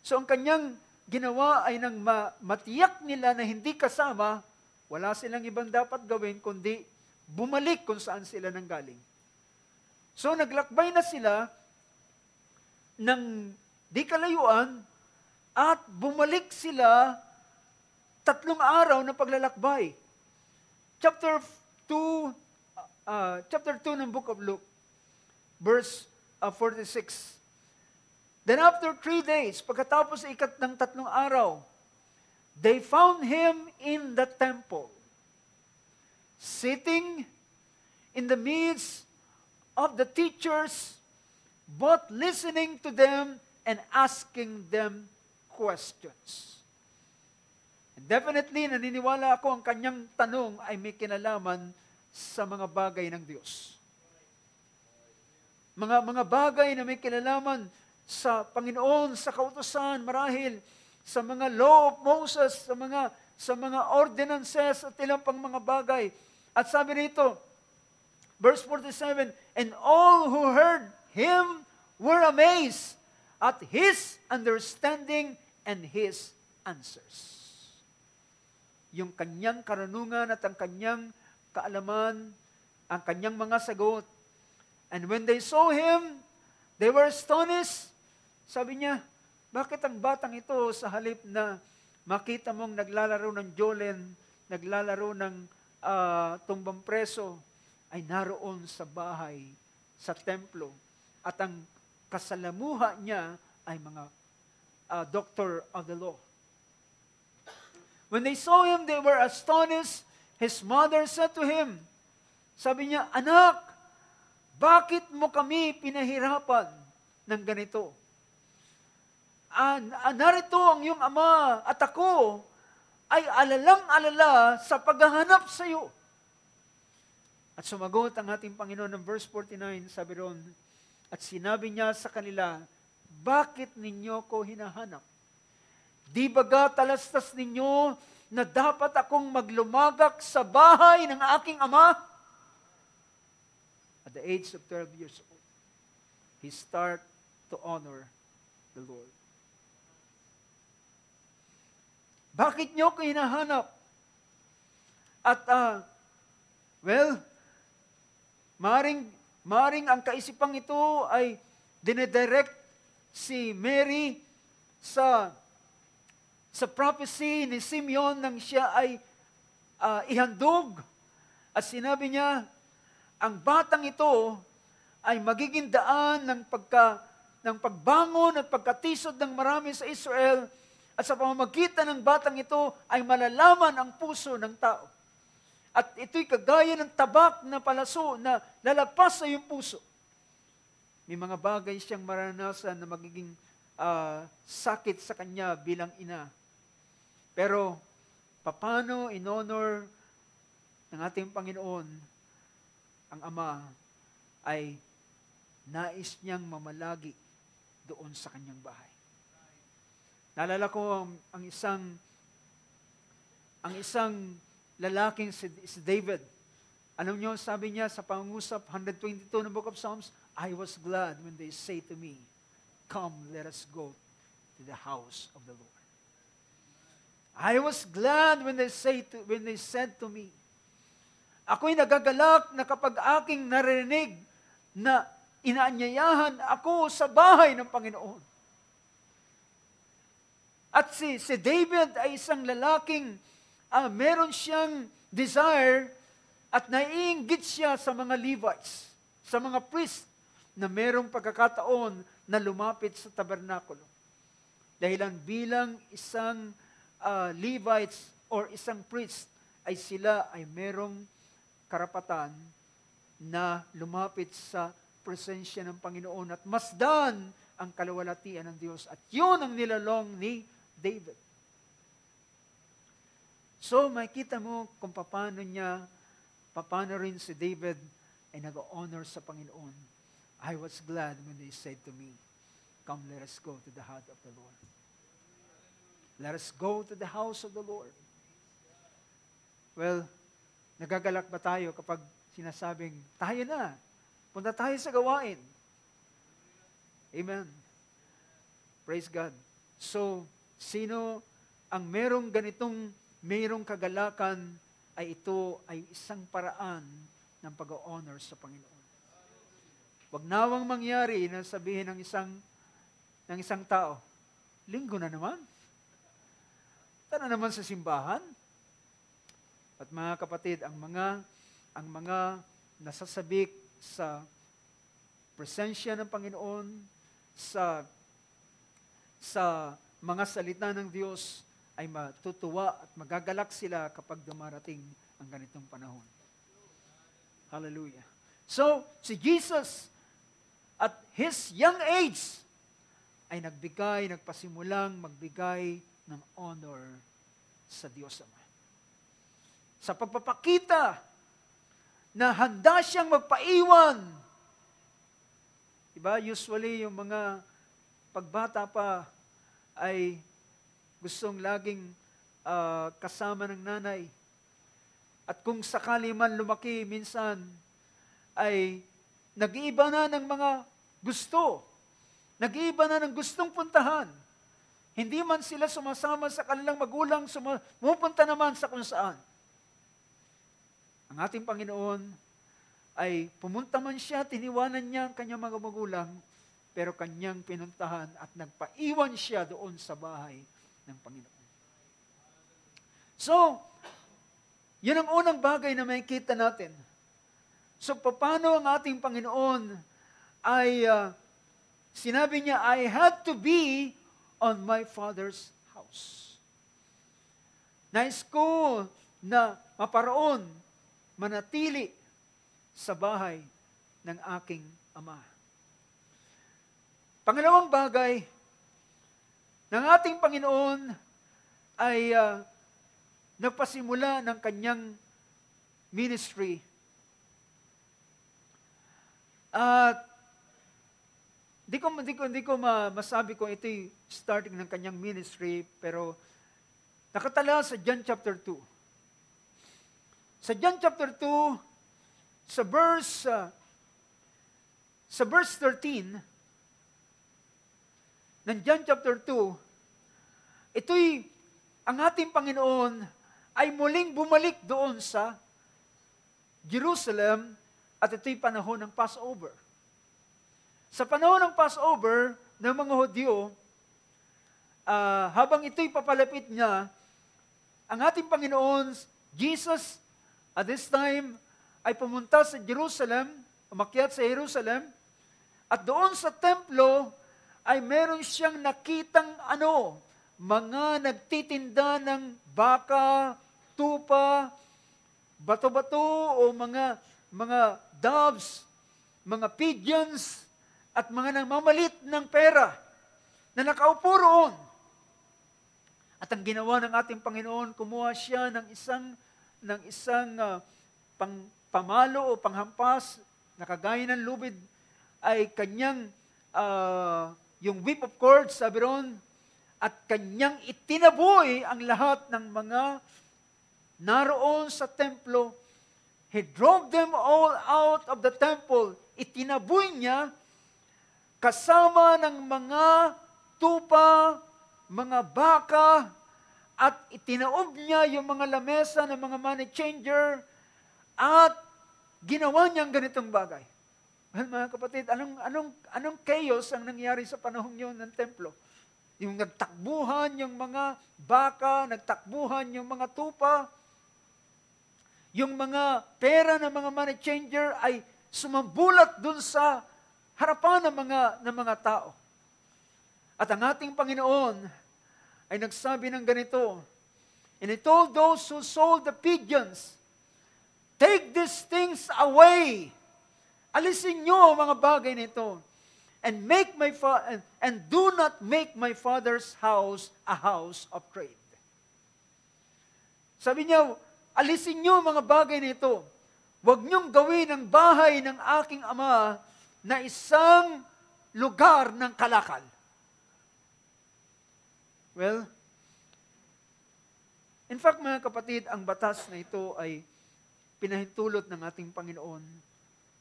So ang kanyang ginawa ay nang matiyak nila na hindi kasama, wala silang ibang dapat gawin, kundi bumalik kung saan sila nanggaling. So naglakbay na sila ng di kalayuan at bumalik sila 3 araw na paglalakbay. Chapter 2 ng book of Luke, verse 46. Then after 3 days, pagkatapos ng 3 araw, they found him in the temple, sitting in the midst of the teachers, both listening to them and asking them questions. And definitely, naniniwala ako ang kanyang tanong ay may kinalaman sa mga bagay ng Diyos. Mga bagay na may kinalaman sa Panginoon, sa kautusan, marahil sa mga law of Moses, sa mga ordinances at ilang pang mga bagay. At sabi rito, verse 47, and all who heard him were amazed at his understanding and his answers. Yung kanyang karunungan at ang kanyang kaalaman, ang kanyang mga sagot. And when they saw him, they were astonished. Sabi niya, bakit ang batang ito sa halip na makita mong naglalaro ng jolen, naglalaro ng tumbang preso, ay naroon sa bahay, sa templo, at ang kasalamuha niya ay mga doctor of the law. When they saw him, they were astonished. His mother said to him, sabi niya, anak, bakit mo kami pinahirapan ng ganito? Narito ang iyong ama at ako ay alalang-alala sa paghahanap sa iyo. At sumagot ang ating Panginoon ng verse 49, sabi roon, at sinabi niya sa kanila, bakit ninyo ko hinahanap? Di baga talastas ninyo na dapat akong maglumagak sa bahay ng aking ama? At the age of 12 years old, he started to honor the Lord. Bakit niyo ko hinahanap? At, maring ang kaisipang ito ay dinedirect si Mary sa prophecy ni Simeon nang siya ay ihandog. At sinabi niya, ang batang ito ay magiging daan ng pagbangon at pagkatisod ng marami sa Israel. At sa pamamagitan ng batang ito ay malalaman ang puso ng tao. At ito'y kagaya ng tabak na palaso na lalagpas sa iyong puso. May mga bagay siyang maranasan na magiging sakit sa kanya bilang ina. Pero, paano in-honor ng ating Panginoon ang Ama ay nais niyang mamalagi doon sa kanyang bahay. Naalala ko ang isang lalaking si David. Alam niyo, sabi niya sa pangungusap 122 ng Book of Psalms, I was glad when they say to me, come, let us go to the house of the Lord. I was glad when they said to me, ako'y nagagalak na kapag aking narinig na inaanyayahan ako sa bahay ng Panginoon. At si David ay isang lalaking meron siyang desire at naiinggit siya sa mga Levites, sa mga priest na merong pagkakataon na lumapit sa tabernakulo. Dahilan bilang isang Levites or isang priest ay sila ay merong karapatan na lumapit sa presensya ng Panginoon at masdan ang kaluwalhatian ng Diyos. At yun ang nilalong ni David. So, makita mo kung paano rin si David ay nag-honor sa Panginoon. I was glad when they said to me, "Come, let us go to the house of the Lord." Let us go to the house of the Lord. Well, nagagalak ba tayo kapag sinasabing, tayo na, punta tayo sa gawain? Amen. Praise God. So, sino ang merong kagalakan, ay ito ay isang paraan ng pag-honor sa Panginoon. Huwag nawang mangyari na sabihin ng isang tao, linggo na naman. Tara naman sa simbahan. At mga kapatid, ang mga nasasabik sa presensya ng Panginoon, sa mga salita ng Diyos, ay matutuwa at magagalak sila kapag dumarating ang ganitong panahon. Hallelujah. So, si Jesus at his young age ay nagpasimulang magbigay ng honor sa Diyos Ama. Sa pagpapakita na handa siyang magpaiwan. Diba? Usually, yung mga pagbata pa ay gustong laging kasama ng nanay. At kung sakali man lumaki, minsan ay nag-iiba na ng mga gusto. Nag-iiba na ng gustong puntahan. Hindi man sila sumasama sa kanilang magulang, pumupunta naman sa kung saan. Ang ating Panginoon ay pumunta man siya, tiniwanan niya ang kanyang mga magulang, pero kanyang pinuntahan at nagpaiwan siya doon sa bahay ng Panginoon. So, yun ang unang bagay na makikita natin. So, paano ang ating Panginoon ay sinabi niya, I had to be on my Father's house. Nais ko na maparoon, manatili sa bahay ng aking Ama. Pangalawang bagay, ng ating Panginoon ay nagpasimula ng kanyang ministry. At Hindi ko masabi kung ito'y starting ng kanyang ministry, pero nakatala sa John chapter 2. Sa John chapter 2, sa verse 13, ng John chapter 2, ito'y ang ating Panginoon ay muling bumalik doon sa Jerusalem at ito'y panahon ng Passover. Sa panahon ng Passover ng mga Hudyo, habang ito'y papalapit niya, ang ating Panginoon, Jesus, at this time, ay pumunta sa Jerusalem, umakyat sa Jerusalem, at doon sa templo, ay meron siyang nakitang mga nagtitinda ng baka, tupa, bato-bato, o mga doves, mga pigeons, at mga namamalit ng pera na nakaupo roon. At ang ginawa ng ating Panginoon, kumuha siya ng isang pamalo o panghampas na kagaya ng lubid ay kanyang yung whip of cords, sabi roon, at kanyang itinaboy ang lahat ng mga naroon sa templo. He drove them all out of the temple. Itinaboy niya kasama ng mga tupa, mga baka, at itinaob niya yung mga lamesa ng mga money changer, at ginawa niyang ganitong bagay. Well, mga kapatid, anong chaos ang nangyari sa panahon yun ng templo? Yung nagtakbuhan yung mga baka, nagtakbuhan yung mga tupa, yung mga pera ng mga money changer ay sumambulat dun sa harapan ng mga tao. At ang ating Panginoon ay nagsabi ng ganito, and He told those who sold the pigeons, take these things away. Alisin niyo ang mga bagay nito. And do not make my Father's house a house of trade. Sabi niya, alisin niyo mga bagay na ito. Huwag niyong gawin ang bahay ng aking ama na isang lugar ng kalakal. Well, in fact mga kapatid, ang batas na ito ay pinahintulot ng ating Panginoon.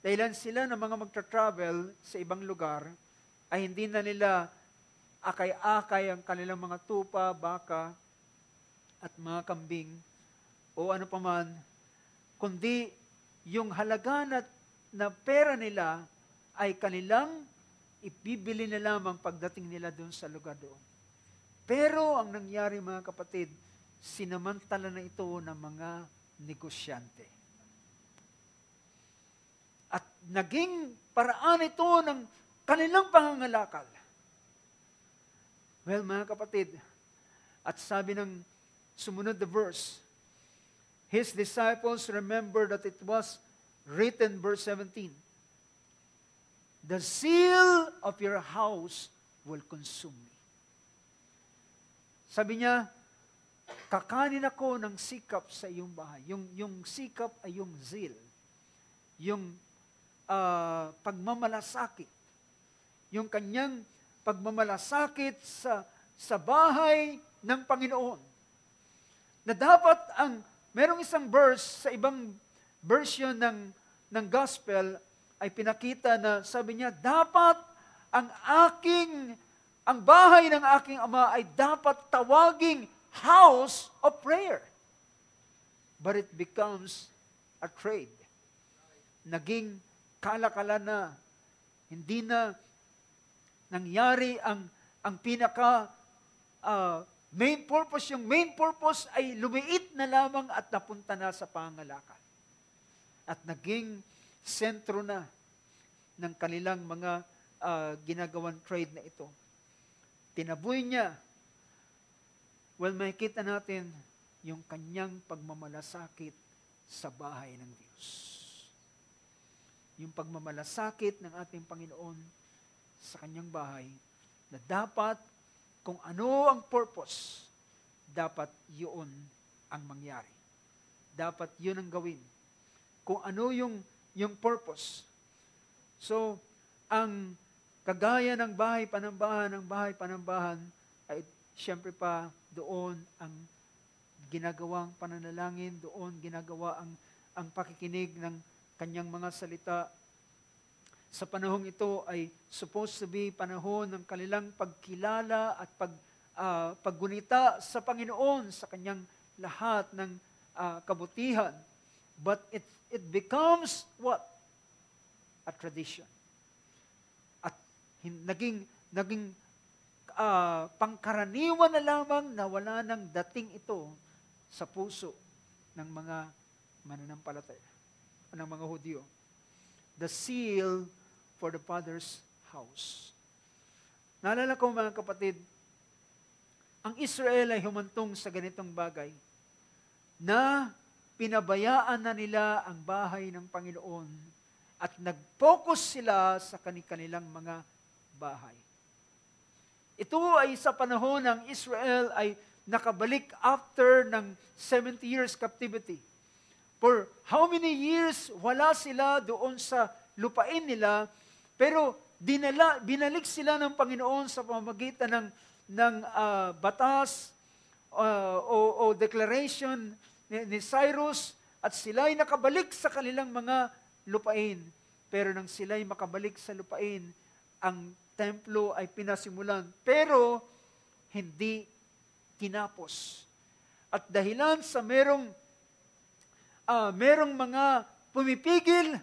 Dahilan sila ng mga magta-travel sa ibang lugar ay hindi na nila akay-akay ang kanilang mga tupa, baka, at mga kambing o ano paman, kundi yung halaga na pera nila ay kanilang ibibili na lamang pagdating nila doon sa lugar doon. Pero ang nangyari mga kapatid, sinamantala na ito ng mga negosyante. At naging paraan ito ng kanilang pangangalakal. Well, mga kapatid, at sabi ng sumunod na verse, his disciples remembered that it was written, verse 17, the zeal of your house will consume me. Sabi niya, kakanin ako ng sikap sa iyong bahay. Yung sikap ay yung zeal. Yung pagmamalasakit. Yung kanyang pagmamalasakit sa bahay ng Panginoon. Na dapat merong isang verse sa ibang version ng gospel ay pinakita na sabi niya, dapat ang bahay ng aking ama ay dapat tawaging house of prayer. But it becomes a trade. Naging kalakalan na. Hindi na nangyari ang pinaka main purpose. Yung main purpose ay lumiit na lamang at napunta na sa pangangalakal. At naging sentro na ng kanilang mga ginagawang trade na ito. Tinaboy niya. Well, makikita natin yung kanyang pagmamalasakit sa bahay ng Diyos. Yung pagmamalasakit ng ating Panginoon sa kanyang bahay na dapat kung ano ang purpose, dapat yun ang mangyari. Dapat yun ang gawin. Kung ano yung purpose. So, ang kagaya ng bahay panambahan ay siyempre pa doon ang ginagawang pananalangin, doon ginagawa ang pakikinig ng kanyang mga salita. Sa panahong ito ay supposed to be panahon ng kanilang pagkilala at paggunita sa Panginoon sa kanyang lahat ng kabutihan. But it becomes what? A tradition. At naging pangkaraniwan na lamang na wala ng dating ito sa puso ng mga mananampalataya, ng mga Hudyo. The seal for the Father's house. Naalala ko mga kapatid, ang Israel ay humantong sa ganitong bagay na pinabayaan na nila ang bahay ng Panginoon at nag-focus sila sa kanilang mga bahay. Ito ay sa panahon ng Israel ay nakabalik after ng 70 years captivity. For how many years wala sila doon sa lupain nila, pero binalik sila ng Panginoon sa pamamagitan ng batas o declaration ni Cyrus, at sila ay nakabalik sa kanilang mga lupain. Pero nang sila ay makabalik sa lupain, ang templo ay pinasimulan, pero hindi tinapos. At dahilan sa merong mga pumipigil,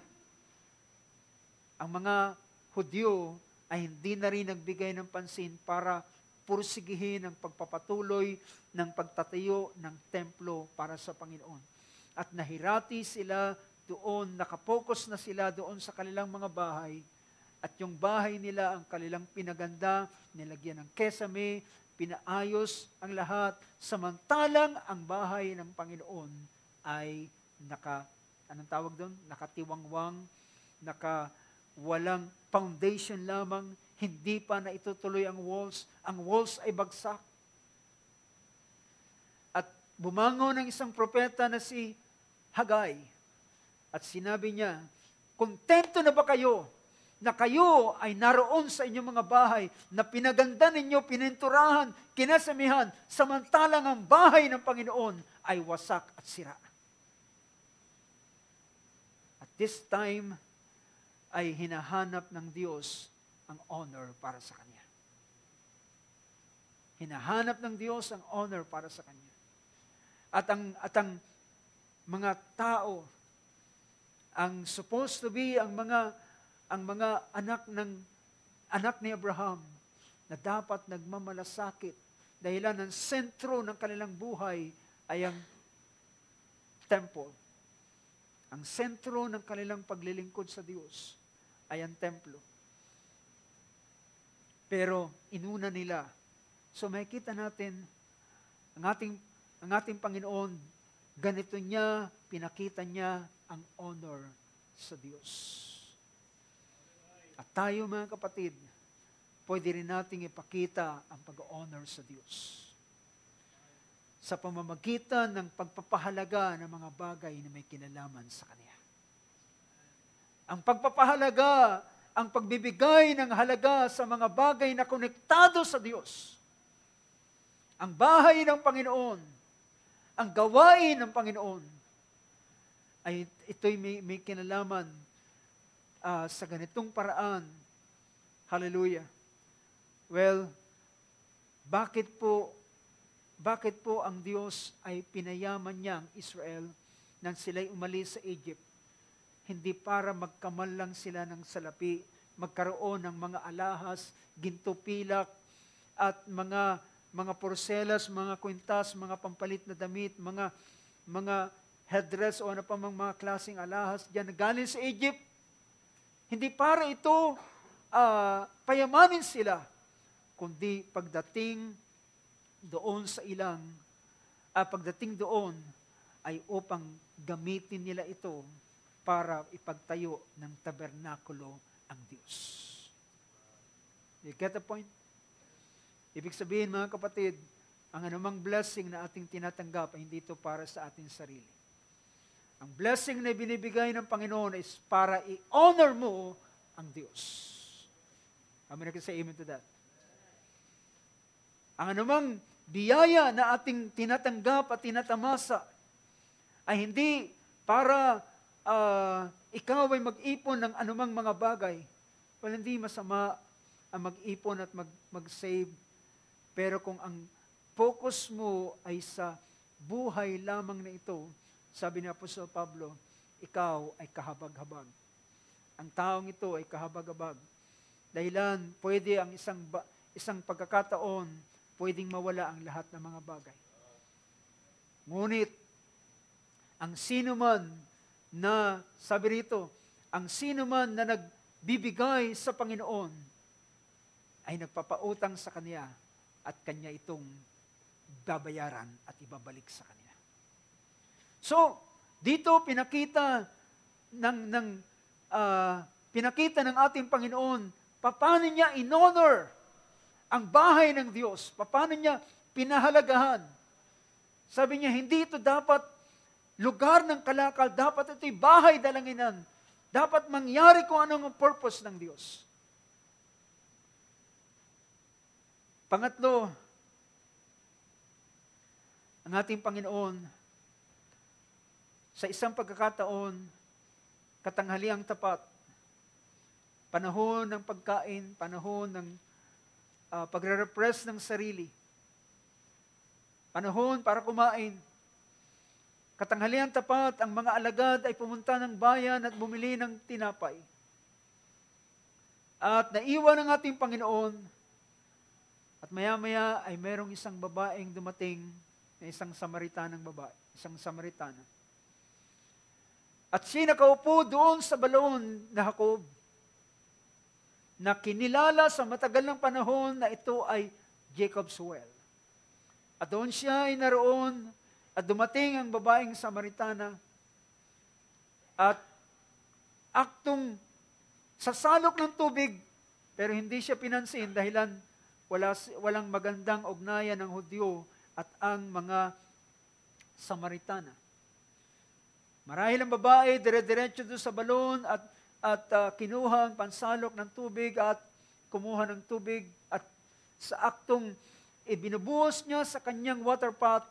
ang mga Hudyo ay hindi na rin nagbigay ng pansin para pursigihin ang pagpapatuloy ng pagtatayo ng templo para sa Panginoon. At nahirati sila doon, nakapokus na sila doon sa kanilang mga bahay, at yung bahay nila ang kanilang pinaganda, nilagyan ng kesame, pinaayos ang lahat, samantalang ang bahay ng Panginoon ay nakatiwangwang, walang foundation lamang, hindi pa na itutuloy ang walls ay bagsak. At bumangon ng isang propeta na si Hagay at sinabi niya, kontento na ba kayo na kayo ay naroon sa inyong mga bahay na pinaganda ninyo, pininturahan, kinasamihan, samantalang ang bahay ng Panginoon ay wasak at sira. At this time ay hinahanap ng Diyos ang honor para sa Kanya. Hinahanap ng Diyos ang honor para sa Kanya. At ang mga tao, ang supposed to be ang mga anak ni Abraham na dapat nagmamalasakit dahilan ng sentro ng kanilang buhay ay ang temple. Ang sentro ng kanilang paglilingkod sa Diyos ay ang templo. Pero inuna nila. So makikita natin ang ating Panginoon, ganito niya, pinakita niya ang honor sa Diyos. At tayo mga kapatid, pwede rin nating ipakita ang pag-honor sa Diyos. Sa pamamagitan ng pagpapahalaga ng mga bagay na may kinalaman sa Kanya. Ang pagpapahalaga, ang pagbibigay ng halaga sa mga bagay na konektado sa Diyos. Ang bahay ng Panginoon, ang gawain ng Panginoon, ay ito'y may kinalaman sa ganitong paraan. Hallelujah. Well, bakit po ang Diyos ay pinayaman niya ang Israel nang sila'y umalis sa Egypt? Hindi para magkamal lang sila ng salapi, magkaroon ng mga alahas, ginto pilak, at mga porselas, mga kwintas, mga pampalit na damit, mga headdress o ano pa mga klaseng alahas diyan galing sa Egypt. Hindi para ito payamanin sila, kundi pagdating doon ay upang gamitin nila ito para ipagtayo ng tabernakulo ang Diyos. You get the point? Ibig sabihin mga kapatid, ang anumang blessing na ating tinatanggap ay hindi ito para sa ating sarili. Ang blessing na binibigay ng Panginoon is para i-honor mo ang Diyos. Amen na say amen to that. Ang anumang biyaya na ating tinatanggap at tinatamasa ay hindi para ikaw ay mag-ipon ng anumang mga bagay. Well, hindi masama ang mag-ipon at mag-save. Pero kung ang focus mo ay sa buhay lamang na ito, sabi ni Apostol Pablo, ikaw ay kahabag-habag. Ang taong ito ay kahabag-habag. Dahilan, pwede ang isang pagkakataon, pwedeng mawala ang lahat ng mga bagay. Ngunit, ang sino man na, sabi rito, ang sino man na nagbibigay sa Panginoon, ay nagpapautang sa Kanya at Kanya itong babayaran at ibabalik sa Kanya. So, dito pinakita ng ating Panginoon, paano niya in-honor ang bahay ng Diyos, paano niya pinahalagahan. Sabi niya, hindi ito dapat lugar ng kalakal, dapat ito'y bahay dalanginan. Dapat mangyari kung anong ang purpose ng Diyos. Pangatlo, ang ating Panginoon, sa isang pagkakataon, katanghaliang tapat, panahon ng pagkain, panahon ng pagre-repress ng sarili, panahon para kumain, katanghaliang tapat, ang mga alagad ay pumunta ng bayan at bumili ng tinapay. At naiwan ang ating Panginoon, at maya-maya ay merong isang babaeng dumating na isang Samaritanang babae, isang Samaritana. At siya nakaupo doon sa balon na Jacob, na kinilala sa matagal ng panahon na ito ay Jacob's Well. At doon siya ay naroon, at dumating ang babaeng Samaritana, at aktong sasalok ng tubig, pero hindi siya pinansin dahilan walang magandang ugnayan ng Hudyo at ang mga Samaritana. Marahil ang babae, dire-diretso doon sa balon at kinuha ang pansalok ng tubig at kumuha ng tubig at sa aktong ibinubuhos niya sa kanyang water pot,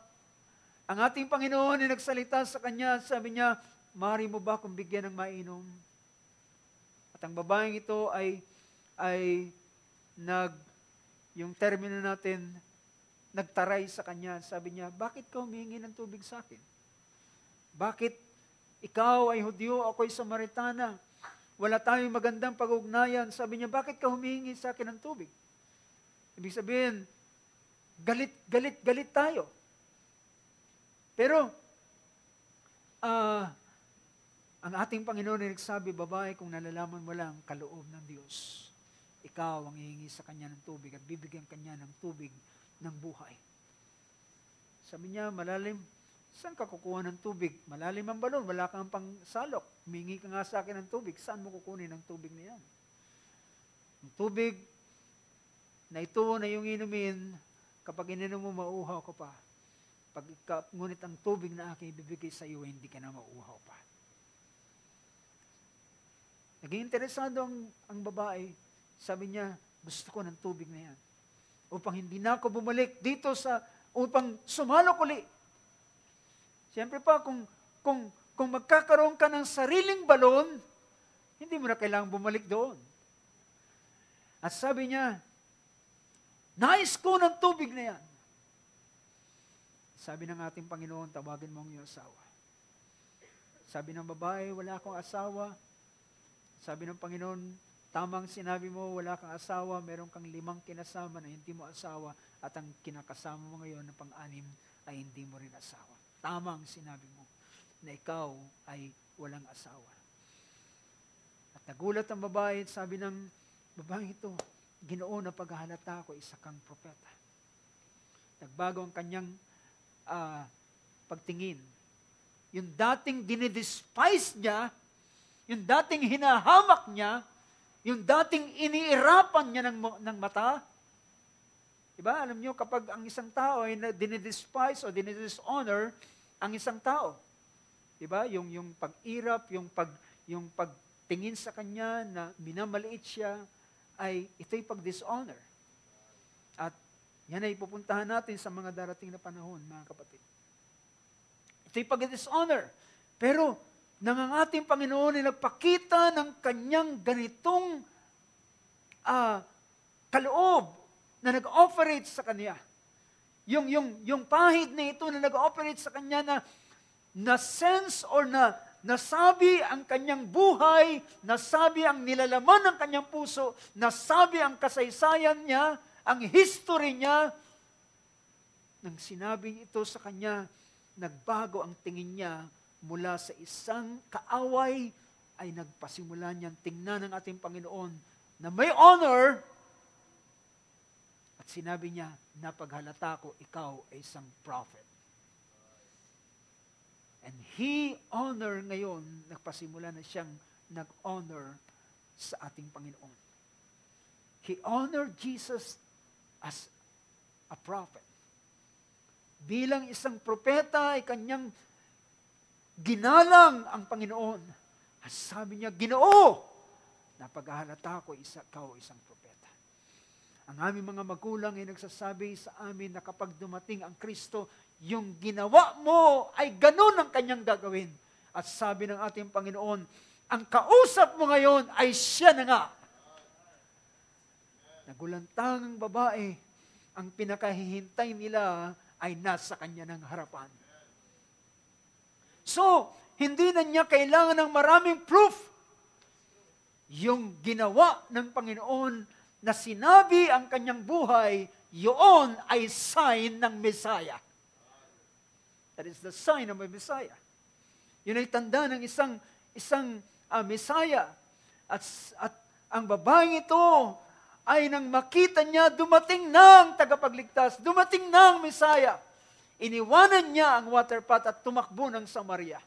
ang ating Panginoon ay nagsalita sa kanya, sabi niya, "Maaari mo ba akong bigyan ng mainom?" At ang babaeng ito ay yung termino natin, nagtaray sa kanya. Sabi niya, "Bakit ka humingi ng tubig sa akin? Bakit ikaw ay Hudyo, ako'y Samaritana? Wala tayong magandang pag-ugnayan." Sabi niya, "Bakit ka humingi sa akin ng tubig?" Ibig sabihin, galit tayo. Pero, ang ating Panginoon ay nagsabi, "Babae, kung nalalaman mo lang kaloob ng Diyos, ikaw ang hihingi sa Kanya ng tubig at bibigyan Kanya ng tubig ng buhay." Sabi niya, "Malalim, saan ka kukuha ng tubig? Malalim ang balon, wala kang pangsalok. Humingi ka nga sa akin ng tubig, saan mo kukunin ang tubig na yan?" Ang tubig na ito na yung inumin, kapag ininom mo, mauuhaw ka pa. Ngunit ang tubig na aking ibibigay sa iyo, hindi ka na mauuhaw pa. Naging interesado ang babae. Sabi niya, "Gusto ko ng tubig na yan. Upang hindi na ako bumalik dito upang sumalok uli." Siyempre pa, kung magkakaroon ka ng sariling balon, hindi mo na kailangang bumalik doon. At sabi niya, "Nais ko ng tubig na yan." Sabi ng ating Panginoon, "Tawagin mo ang iyong asawa." Sabi ng babae, "Wala akong asawa." Sabi ng Panginoon, "Tamang sinabi mo, wala kang asawa, meron kang 5 kinasama na hindi mo asawa, at ang kinakasama mo ngayon na pang-anim ay hindi mo rin asawa. Tamang sinabi mo na ikaw ay walang asawa." At nagulat ang babae at sabi ng babaeng ito, "Ginoo, na paghahalata ko, isa kang propeta." Nagbago ang kanyang pagtingin. Yung dating dinidespise niya, yung dating hinahamak niya, yung dating iniirapan niya ng mata. Diba? Alam niyo, kapag ang isang tao ay dinidespise o dinidishonor ang isang tao, diba? Yung pag-irap, yung pagtingin sa kanya na minamaliit siya, ito'y pag-dishonor. At yan ay pupuntahan natin sa mga darating na panahon, mga kapatid. Ito'y pag-dishonor. Pero, nang ang ating Panginoon ay nagpakita ng kanyang ganitong kaloob na nag-operate sa kanya. Yung pahid na ito na nag-operate sa kanya na sense or nasabi ang kanyang buhay, nasabi ang nilalaman ng kanyang puso, nasabi ang kasaysayan niya, ang history niya. Nang sinabing ito sa kanya, nagbago ang tingin niya mula sa isang kaaway, ay nagpasimula niyang tingnan ng ating Panginoon na may honor, at sinabi niya, "Napaghalata ko, ikaw ay isang prophet." And he honor ngayon, nagpasimula na siyang nag-honor sa ating Panginoon. He honored Jesus as a prophet. Bilang isang propeta ay kanyang ginalang ang Panginoon. At sabi niya, "Ginoo, napaghahalata ko, ikaw isang propeta." Ang aming mga magulang ay nagsasabi sa amin na kapag dumating ang Kristo, yung ginawa mo ay ganun ang kanyang gagawin. At sabi ng ating Panginoon, ang kausap mo ngayon ay siya na nga. Nagulantang ang babae, ang pinakahihintay nila ay nasa kanya ng harapan. So, hindi na niya kailangan ng maraming proof. Yung ginawa ng Panginoon na sinabi ang kanyang buhay, yun ay sign ng Messiah. That is the sign of a Messiah. Yun ay tanda ng isang Messiah. At ang babaeng ito ay nang makita niya, dumating na ang tagapagligtas, dumating na ang Messiah. Iniwanan niya ang water pot at tumakbo ng Samaria.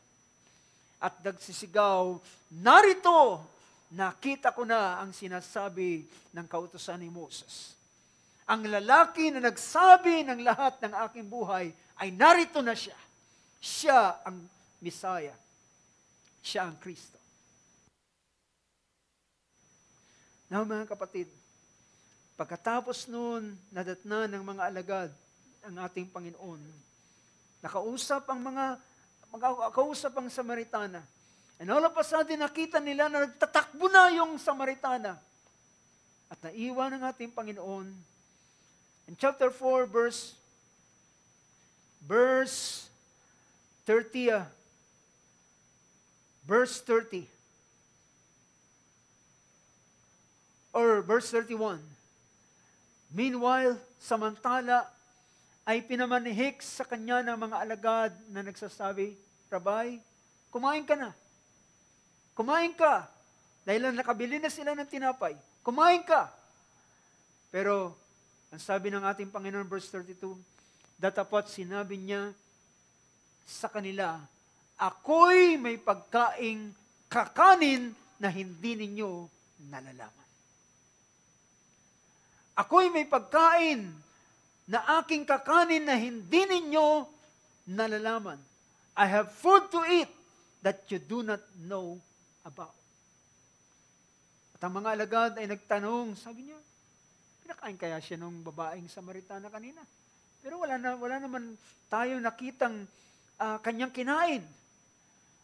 At nagsisigaw, "Narito, nakita ko na ang sinasabi ng kautusan ni Moses. Ang lalaki na nagsabi ng lahat ng aking buhay ay narito na siya. siya ang Messiah. Siya ang Kristo. Now mga kapatid, pagkatapos noon, nadatna ng mga alagad ang ating Panginoon, nakausap ang Samaritana. And all of a sudden, nakita nila na nagtatakbo na yung Samaritana. At naiwan ng ating Panginoon. In chapter 4, verse 30. Verse 30. Or verse 31. Meanwhile, samantala, ay pinamanhik sa kanya ng mga alagad na nagsasabi, Rabbi, kumain ka na. Kumain ka. Dahil nakabili na sila ng tinapay. Kumain ka. Pero, ang sabi ng ating Panginoon, verse 32, datapot sinabi niya sa kanila, ako'y may pagkaing kakanin na hindi ninyo nalalaman. Ako'y may pagkain na aking kakanin na hindi ninyo nalalaman. I have food to eat that you do not know about. At ang mga alagad ay nagtanong, sabi niya, pinakain kaya siya nung babaeng Samaritana kanina? Pero wala naman tayo nakitang kanyang kinain.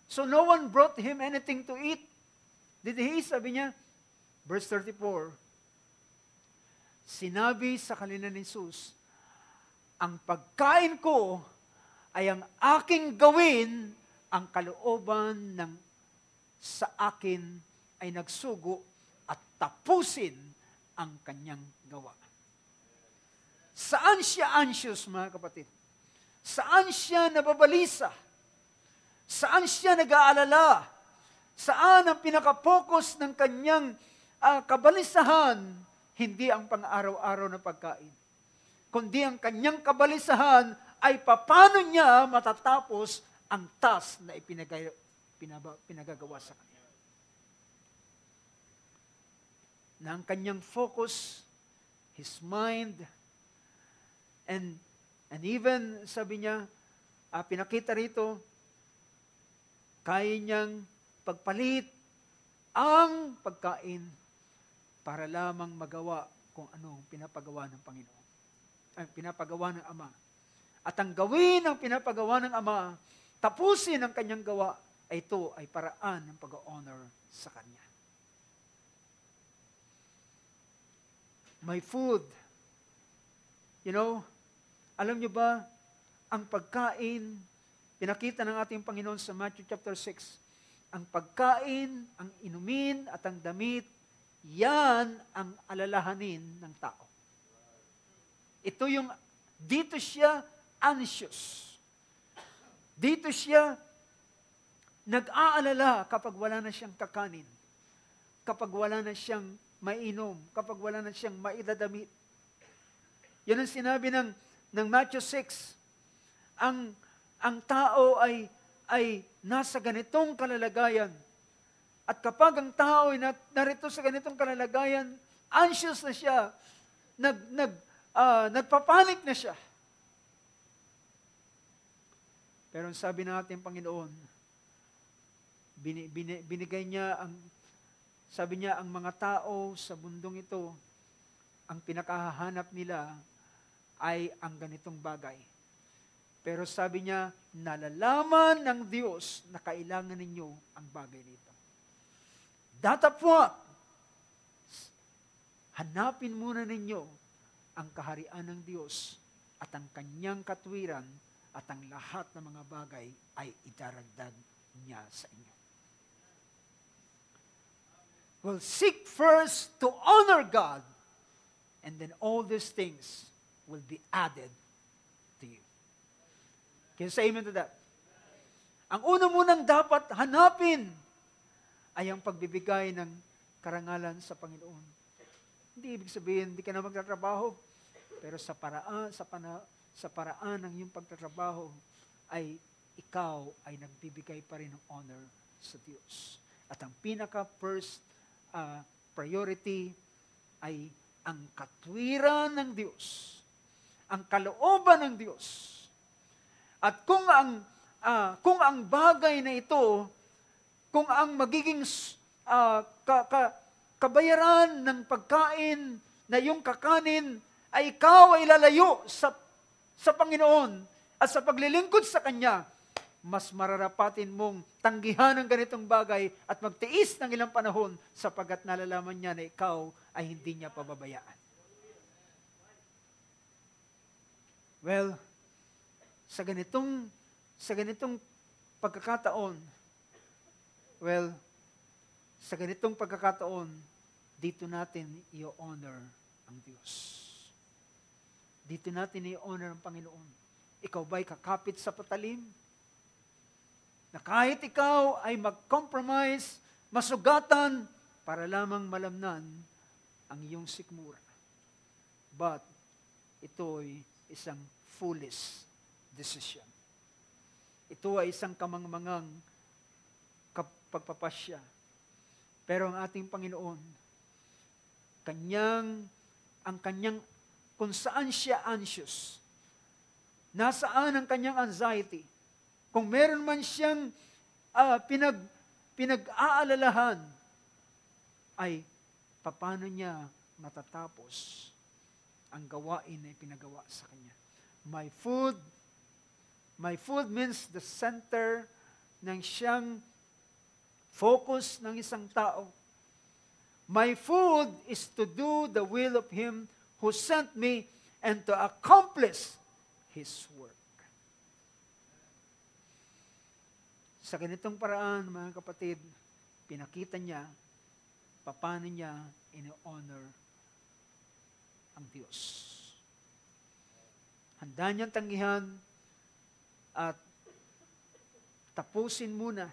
So no one brought him anything to eat. Did he? Sabi niya, verse 34, sinabi sa kanila ni Jesus, ang pagkain ko ay ang aking gawin, ang kalooban ng sa akin ay nagsugo at tapusin ang kanyang gawa. Saan siya anxious, mga kapatid? Saan siya nababalisa? Saan siya nag-aalala? Saan ang pinaka-focus ng kanyang kabalisahan? Hindi ang pang-araw-araw na pagkain. Kundi ang kanyang kabalisahan ay paano niya matatapos ang task na pinagagawa sa kanya. Na ang kanyang focus, his mind, and even, sabi niya, pinakita rito, kaya niyang pagpalit ang pagkain para lamang magawa kung anong pinapagawa ng Panginoon. Ang pinapagawa ng Ama. At ang gawin ng pinapagawa ng Ama, tapusin ang kanyang gawa, ay ito ay paraan ng pag-honor sa Kanya. My food. You know, alam niyo ba, ang pagkain, pinakita ng ating Panginoon sa Matthew chapter 6, ang pagkain, ang inumin, at ang damit, yan ang alalahanin ng tao. Ito yung, dito siya anxious. Dito siya nag-aalala kapag wala na siyang kakanin, kapag wala na siyang mainom, kapag wala na siyang maidadamit. Yan ang sinabi ng Matthew 6. Ang tao ay nasa ganitong kalalagayan. At kapag ang tao ay narito sa ganitong kalalagayan, anxious na siya, nagpapanik na siya. Pero ang sabi ng ating Panginoon, binigay niya sabi niya, ang mga tao sa mundong ito, ang pinakahahanap nila ay ang ganitong bagay. Pero sabi niya, nalalaman ng Diyos na kailangan ninyo ang bagay nito. Datapwat, hanapin muna ninyo ang kaharian ng Diyos at ang kanyang katwiran at ang lahat ng mga bagay ay idaragdag niya sa inyo. Well, seek first to honor God, and then all these things will be added to you. Can you say amen to that? Ang una munang dapat hanapin ay ang pagbibigay ng karangalan sa Panginoon. Hindi ibig sabihin, hindi ka na magtatrabaho, pero sa paraan ng iyong pagtatrabaho ay ikaw ay nagbibigay pa rin ng honor sa Diyos. At ang pinaka-first priority ay ang katwiran ng Diyos, ang kalooban ng Diyos. At kung kung ang bagay na ito, kung ang magiging kabayaran ng pagkain na iyong kakanin ay ikaw ay lalayo sa Panginoon at sa paglilingkod sa Kanya, mas mararapatin mong tanggihan ang ganitong bagay at magtiis ng ilang panahon sapagkat nalalaman niya na ikaw ay hindi niya pababayaan. Well, sa ganitong pagkakataon, dito natin i-honor ang Diyos. Dito natin i-honor ang Panginoon. Ikaw ba'y kakapit sa patalim? Na kahit ikaw ay mag-compromise, masugatan, para lamang malamnan ang iyong sikmura. But, ito'y isang foolish decision. Ito ay isang kamangmangang pagpapasya. Pero ang ating Panginoon, kung saan siya anxious, nasaan ang kanyang anxiety, kung meron man siyang pinag-aalalahan, ay paano niya matatapos ang gawain na ipinagawa sa kanya. My food means the center ng siyang focus ng isang tao. My food is to do the will of Him who sent me and to accomplish His work. Sa ganitong paraan, mga kapatid, pinakita niya paano niya in-honor ang Diyos. Handa niyang tanggihan at tapusin muna,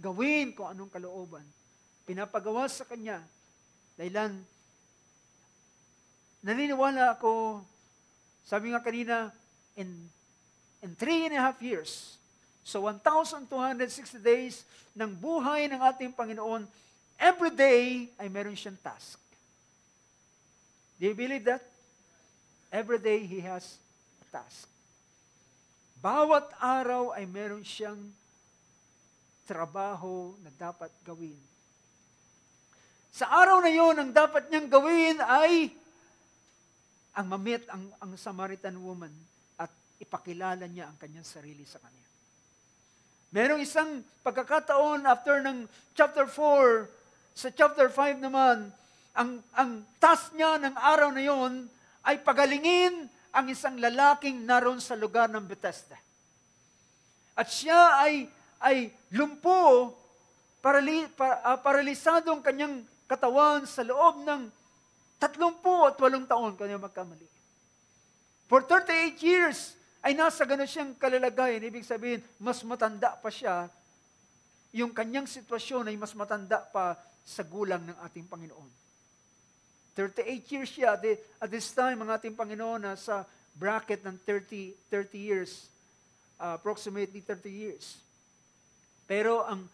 gawin kung anong kalooban. Pinapagawa sa Kanya. Dahilan, naniniwala ako, sabi nga kanina, in 3.5 years, so 1,260 days ng buhay ng ating Panginoon, every day ay meron siyang task. Do you believe that? Every day He has a task. Bawat araw ay meron siyang trabaho na dapat gawin. Sa araw na yon, ang dapat niyang gawin ay ang mamit ang Samaritan woman at ipakilala niya ang kanyang sarili sa kanya. Merong isang pagkakataon after ng chapter 4, sa chapter 5 naman, ang task niya ng araw na yon ay pagalingin ang isang lalaking naroon sa lugar ng Bethesda. At siya ay lumpo, paralisado ang kanyang katawan sa loob ng 38 taon, kanya magkamali. For 38 years, ay nasa gano'n siyang kalalagayan. Ibig sabihin, mas matanda pa siya. Yung kanyang sitwasyon ay mas matanda pa sa gulang ng ating Panginoon. 38 years siya. At this time, ang ating Panginoon nasa bracket ng 30 years. Approximately 30 years. Pero ang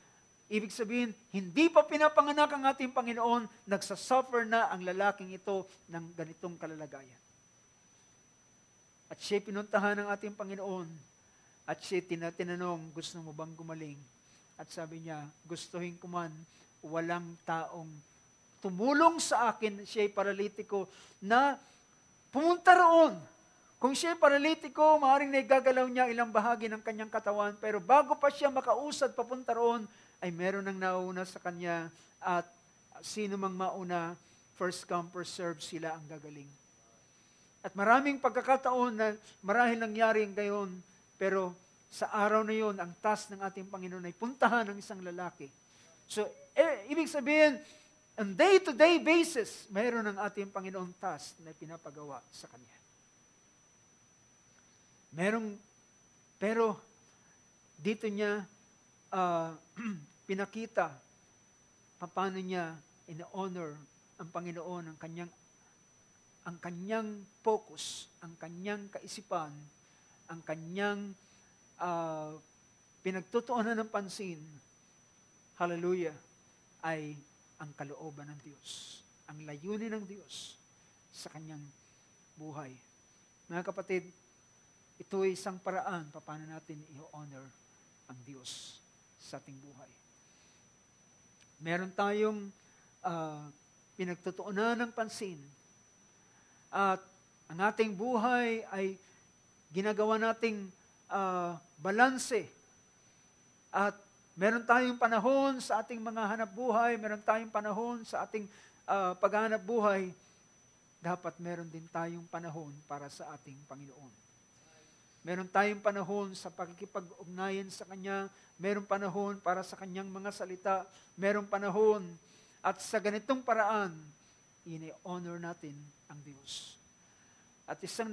ibig sabihin, hindi pa pinapanganak ang ating Panginoon, nagsasuffer na ang lalaking ito ng ganitong kalalagayan. At siya pinuntahan ng ating Panginoon at siya tinanong, gusto mo bang gumaling? At sabi niya, gustuhin ko man, walang taong tumulong sa akin, siya'y paralitiko, na pumunta roon. Kung siya'y paralitiko, maaaring naigagalaw niya ilang bahagi ng kanyang katawan, pero bago pa siya makausad papunta roon, ay meron nang nauna sa kanya at sino mang mauna, first come, first serve, sila ang gagaling. At maraming pagkakataon na marahil nangyari ang gayon, pero sa araw na yon, ang task ng ating Panginoon ay puntahan ng isang lalaki. So, ibig sabihin, on day-to-day basis, mayroon ang ating Panginoon task na pinapagawa sa Kanya. Pero dito niya pinakita paano niya in-honor ang Panginoon, ang kanyang focus, ang kanyang kaisipan, ang kanyang pinagtutuunan ng pansin, hallelujah, ay ang kalooban ng Diyos, ang layunin ng Diyos sa kanyang buhay. Mga kapatid, ito ay isang paraan paano natin i-honor ang Diyos sa ating buhay. Meron tayong pinagtutuunan ng pansin at ang ating buhay ay ginagawa nating balanse at meron tayong panahon sa ating mga hanap buhay, meron tayong panahon sa ating paghahanap buhay, dapat meron din tayong panahon para sa ating Panginoon. Meron tayong panahon sa pakikipag-ugnayan sa Kanya, meron panahon para sa Kanyang mga salita, meron panahon at sa ganitong paraan, ini-honor natin ang Diyos. At isang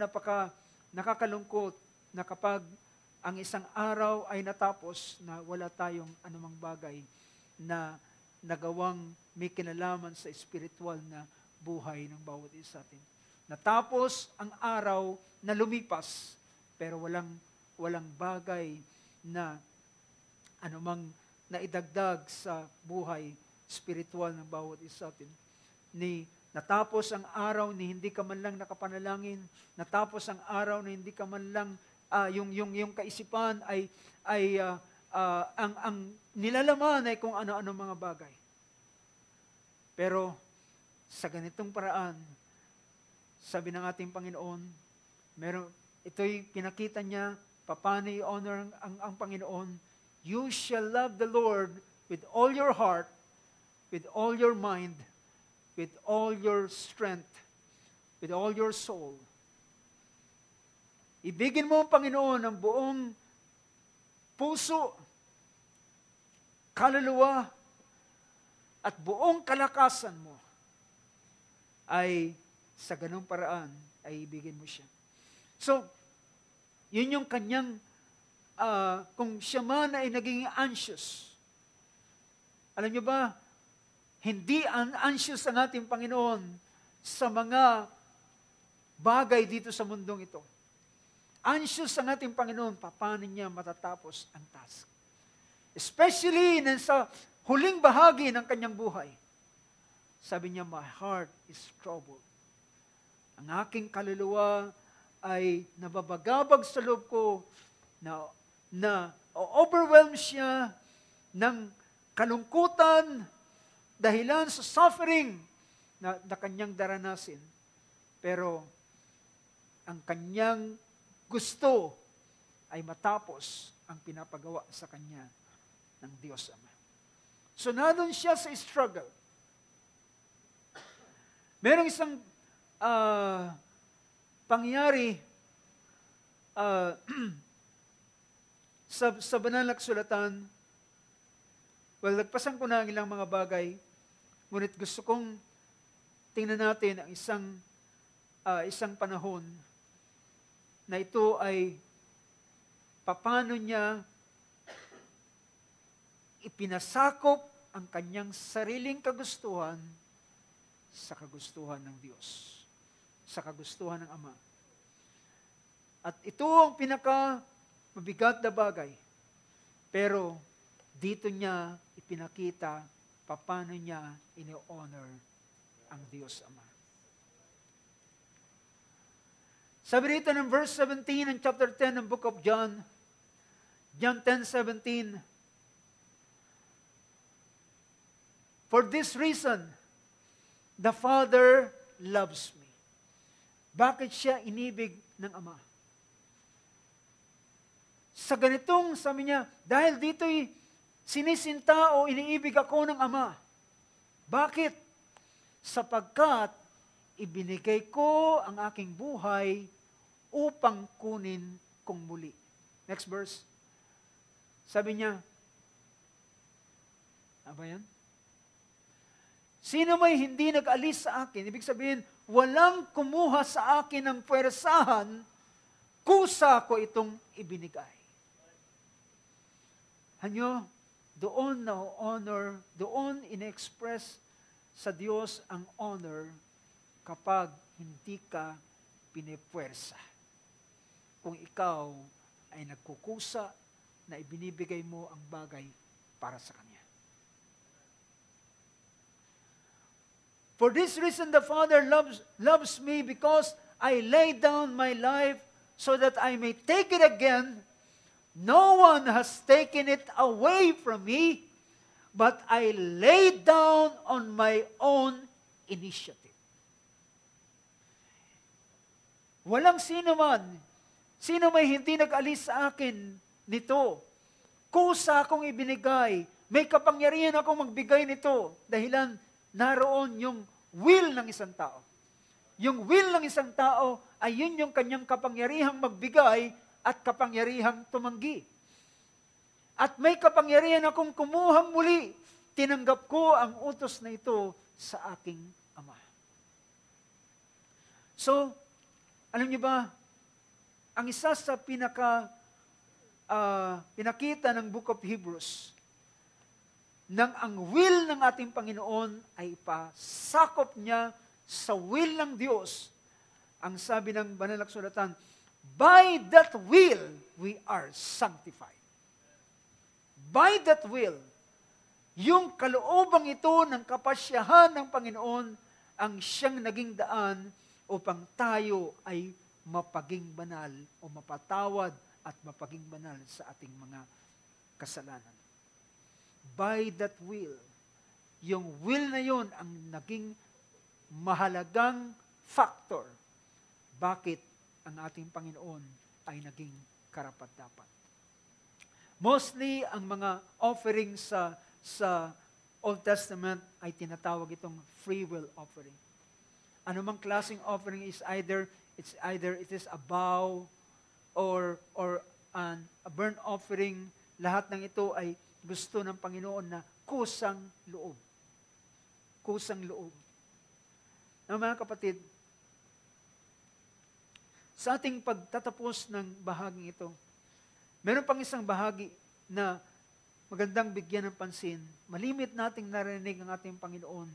nakakalungkot na kapag ang isang araw ay natapos na wala tayong anumang bagay na nagawang may kinalaman sa espiritual na buhay ng bawat isa atin. Natapos ang araw na lumipas, pero walang bagay na anumang naidagdag sa buhay espiritual ng bawat isa atin. Natapos ang araw ni hindi ka man lang nakapanalangin, natapos ang araw na hindi ka man lang yung kaisipan ang nilalaman ay kung ano-ano mga bagay. Pero sa ganitong paraan, sabi ng ating Panginoon, ito'y pinakita niya, paano i-honor ang Panginoon. You shall love the Lord with all your heart, with all your mind, with all your strength, with all your soul. Ibigin mo ang Panginoon ng buong puso, kaluluwa, at buong kalakasan mo, ay sa ganung paraan ay ibigin mo siya. So, yun yung kanyang, kung siya man ay naging anxious. Alam niyo ba, hindi anxious ang ating Panginoon sa mga bagay dito sa mundong ito. Anxious ang ating Panginoon, paano niya matatapos ang task. Especially sa huling bahagi ng kanyang buhay. Sabi niya, my heart is troubled. Ang aking kaluluwa ay nababagabag sa loob ko na overwhelm siya ng kalungkutan dahilan sa suffering na kanyang daranasin. Pero ang kanyang gusto ay matapos ang pinapagawa sa kanya ng Diyos Ama. So nandun siya sa struggle. Merong isang pangyari sa banal na kasulatan. Well, nagpasan ko na ang ilang mga bagay, ngunit gusto kong tingnan natin ang isang panahon na ito ay paano niya ipinasakop ang kanyang sariling kagustuhan sa kagustuhan ng Diyos, sa kagustuhan ng Ama. At ito ang pinaka-mabigat na bagay. Pero dito niya ipinakita paano niya ini-honor ang Diyos Ama. Sabi rito ng verse 17 ng chapter 10 ng book of John, John 10:17, for this reason, the Father loves me. Bakit siya inibig ng Ama? Sa ganitong, sabi niya, dahil dito'y sinisinta o iniibig ako ng Ama. Bakit? Sapagkat ibinigay ko ang aking buhay upang kunin kong muli. Next verse. Sabi niya, ano ba yan? Sino may hindi nag-alis sa akin? Ibig sabihin, walang kumuha sa akin ng puwersahan, kusa ko itong ibinigay. Hanyo, doon na honor, doon in-express sa Diyos ang honor kapag hindi ka pinipwersa. Kung ikaw ay nagkukusa na ibinibigay mo ang bagay para sa Kanya. For this reason the Father loves me because I lay down my life so that I may take it again. No one has taken it away from me, but I laid down on my own initiative. Walang sino may hindi nag-alis sa akin nito. Kusa akong ibinigay. May kapangyarihan akong magbigay nito. Dahilan naroon yung will ng isang tao. Yung will ng isang tao ay yun yung kanyang kapangyarihang magbigay at kapangyarihang tumanggi. At may kapangyarihan akong kumuhang muli. Tinanggap ko ang utos na ito sa aking Ama. So, alam niyo ba, ang isa sa pinakita ng Book of Hebrews, nang ang will ng ating Panginoon ay ipasakop niya sa will ng Diyos. Ang sabi ng banal na kasulatan, by that will, we are sanctified. By that will, yung kaloobang ito ng kapasyahan ng Panginoon ang siyang naging daan upang tayo ay mapaging banal o mapatawad at mapaging banal sa ating mga kasalanan. By that will, yung will na yon ang naging mahalagang factor bakit ang ating Panginoon ay naging karapat-dapat. Mostly, ang mga offerings sa Old Testament ay tinatawag itong free will offering. Ano mang klaseng offering is either it is a vow or a burnt offering. Lahat ng ito ay gusto ng Panginoon na kusang loob. Kusang loob. Mga kapatid, sa ating pagtatapos ng bahaging ito, meron pang isang bahagi na magandang bigyan ng pansin. Malimit nating narinig ang ating Panginoon.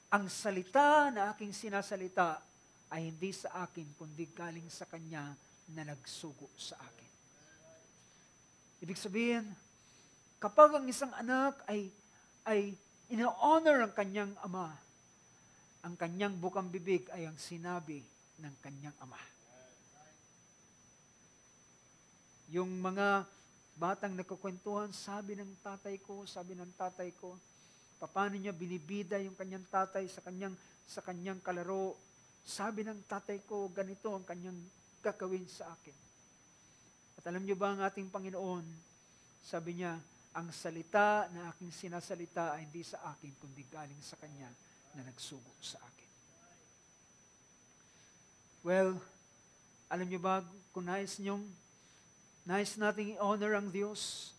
Ang salita na aking sinasalita ay hindi sa akin, kundi galing sa Kanya na nagsugo sa akin. Ibig sabihin, kapag ang isang anak ay ina-honor ang kanyang ama, ang kanyang bukang bibig ay ang sinabi ng kanyang ama. Yung mga batang nagkukwentuhan, sabi ng tatay ko, paano niya binibida yung kanyang tatay sa kanyang kalaro. Sabi ng tatay ko, ganito ang kanyang gagawin sa akin. At alam niyo ba ang ating Panginoon, sabi niya, ang salita na aking sinasalita ay hindi sa akin, kundi galing sa Kanya na nagsugo sa akin. Well, alam niyo ba, kung nais nating i-honor ang Diyos,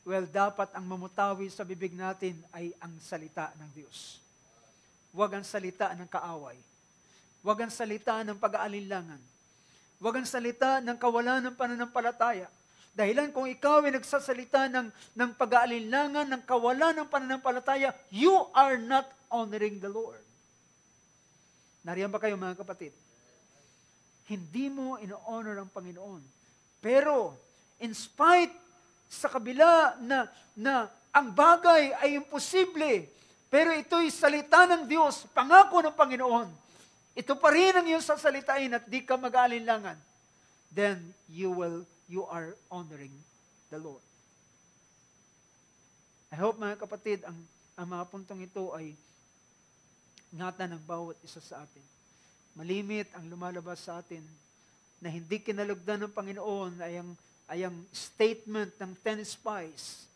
well, dapat ang mamutawi sa bibig natin ay ang salita ng Diyos. Huwag ang salita ng kaaway. Huwag ang salita ng pag-aalinlangan. Huwag ang salita ng kawalan ng pananampalataya. Dahilan kung ikaw ay nagsasalita ng pag-aalinlangan, ng kawalan ng pananampalataya, you are not honoring the Lord. Nariyan ba kayo mga kapatid? Hindi mo ino-honor ang Panginoon. Pero, in spite, sa kabila na ang bagay ay imposible, pero ito'y salita ng Diyos, pangako ng Panginoon, ito pa rin ang iyong sasalitain at di ka mag-aalinlangan, then you are honoring the Lord. I hope mga kapatid, ang mga puntong ito ay ingatan ng bawat isa sa atin. Malimit ang lumalabas sa atin na hindi kinalugdan ng Panginoon ay ang statement ng 10 spies.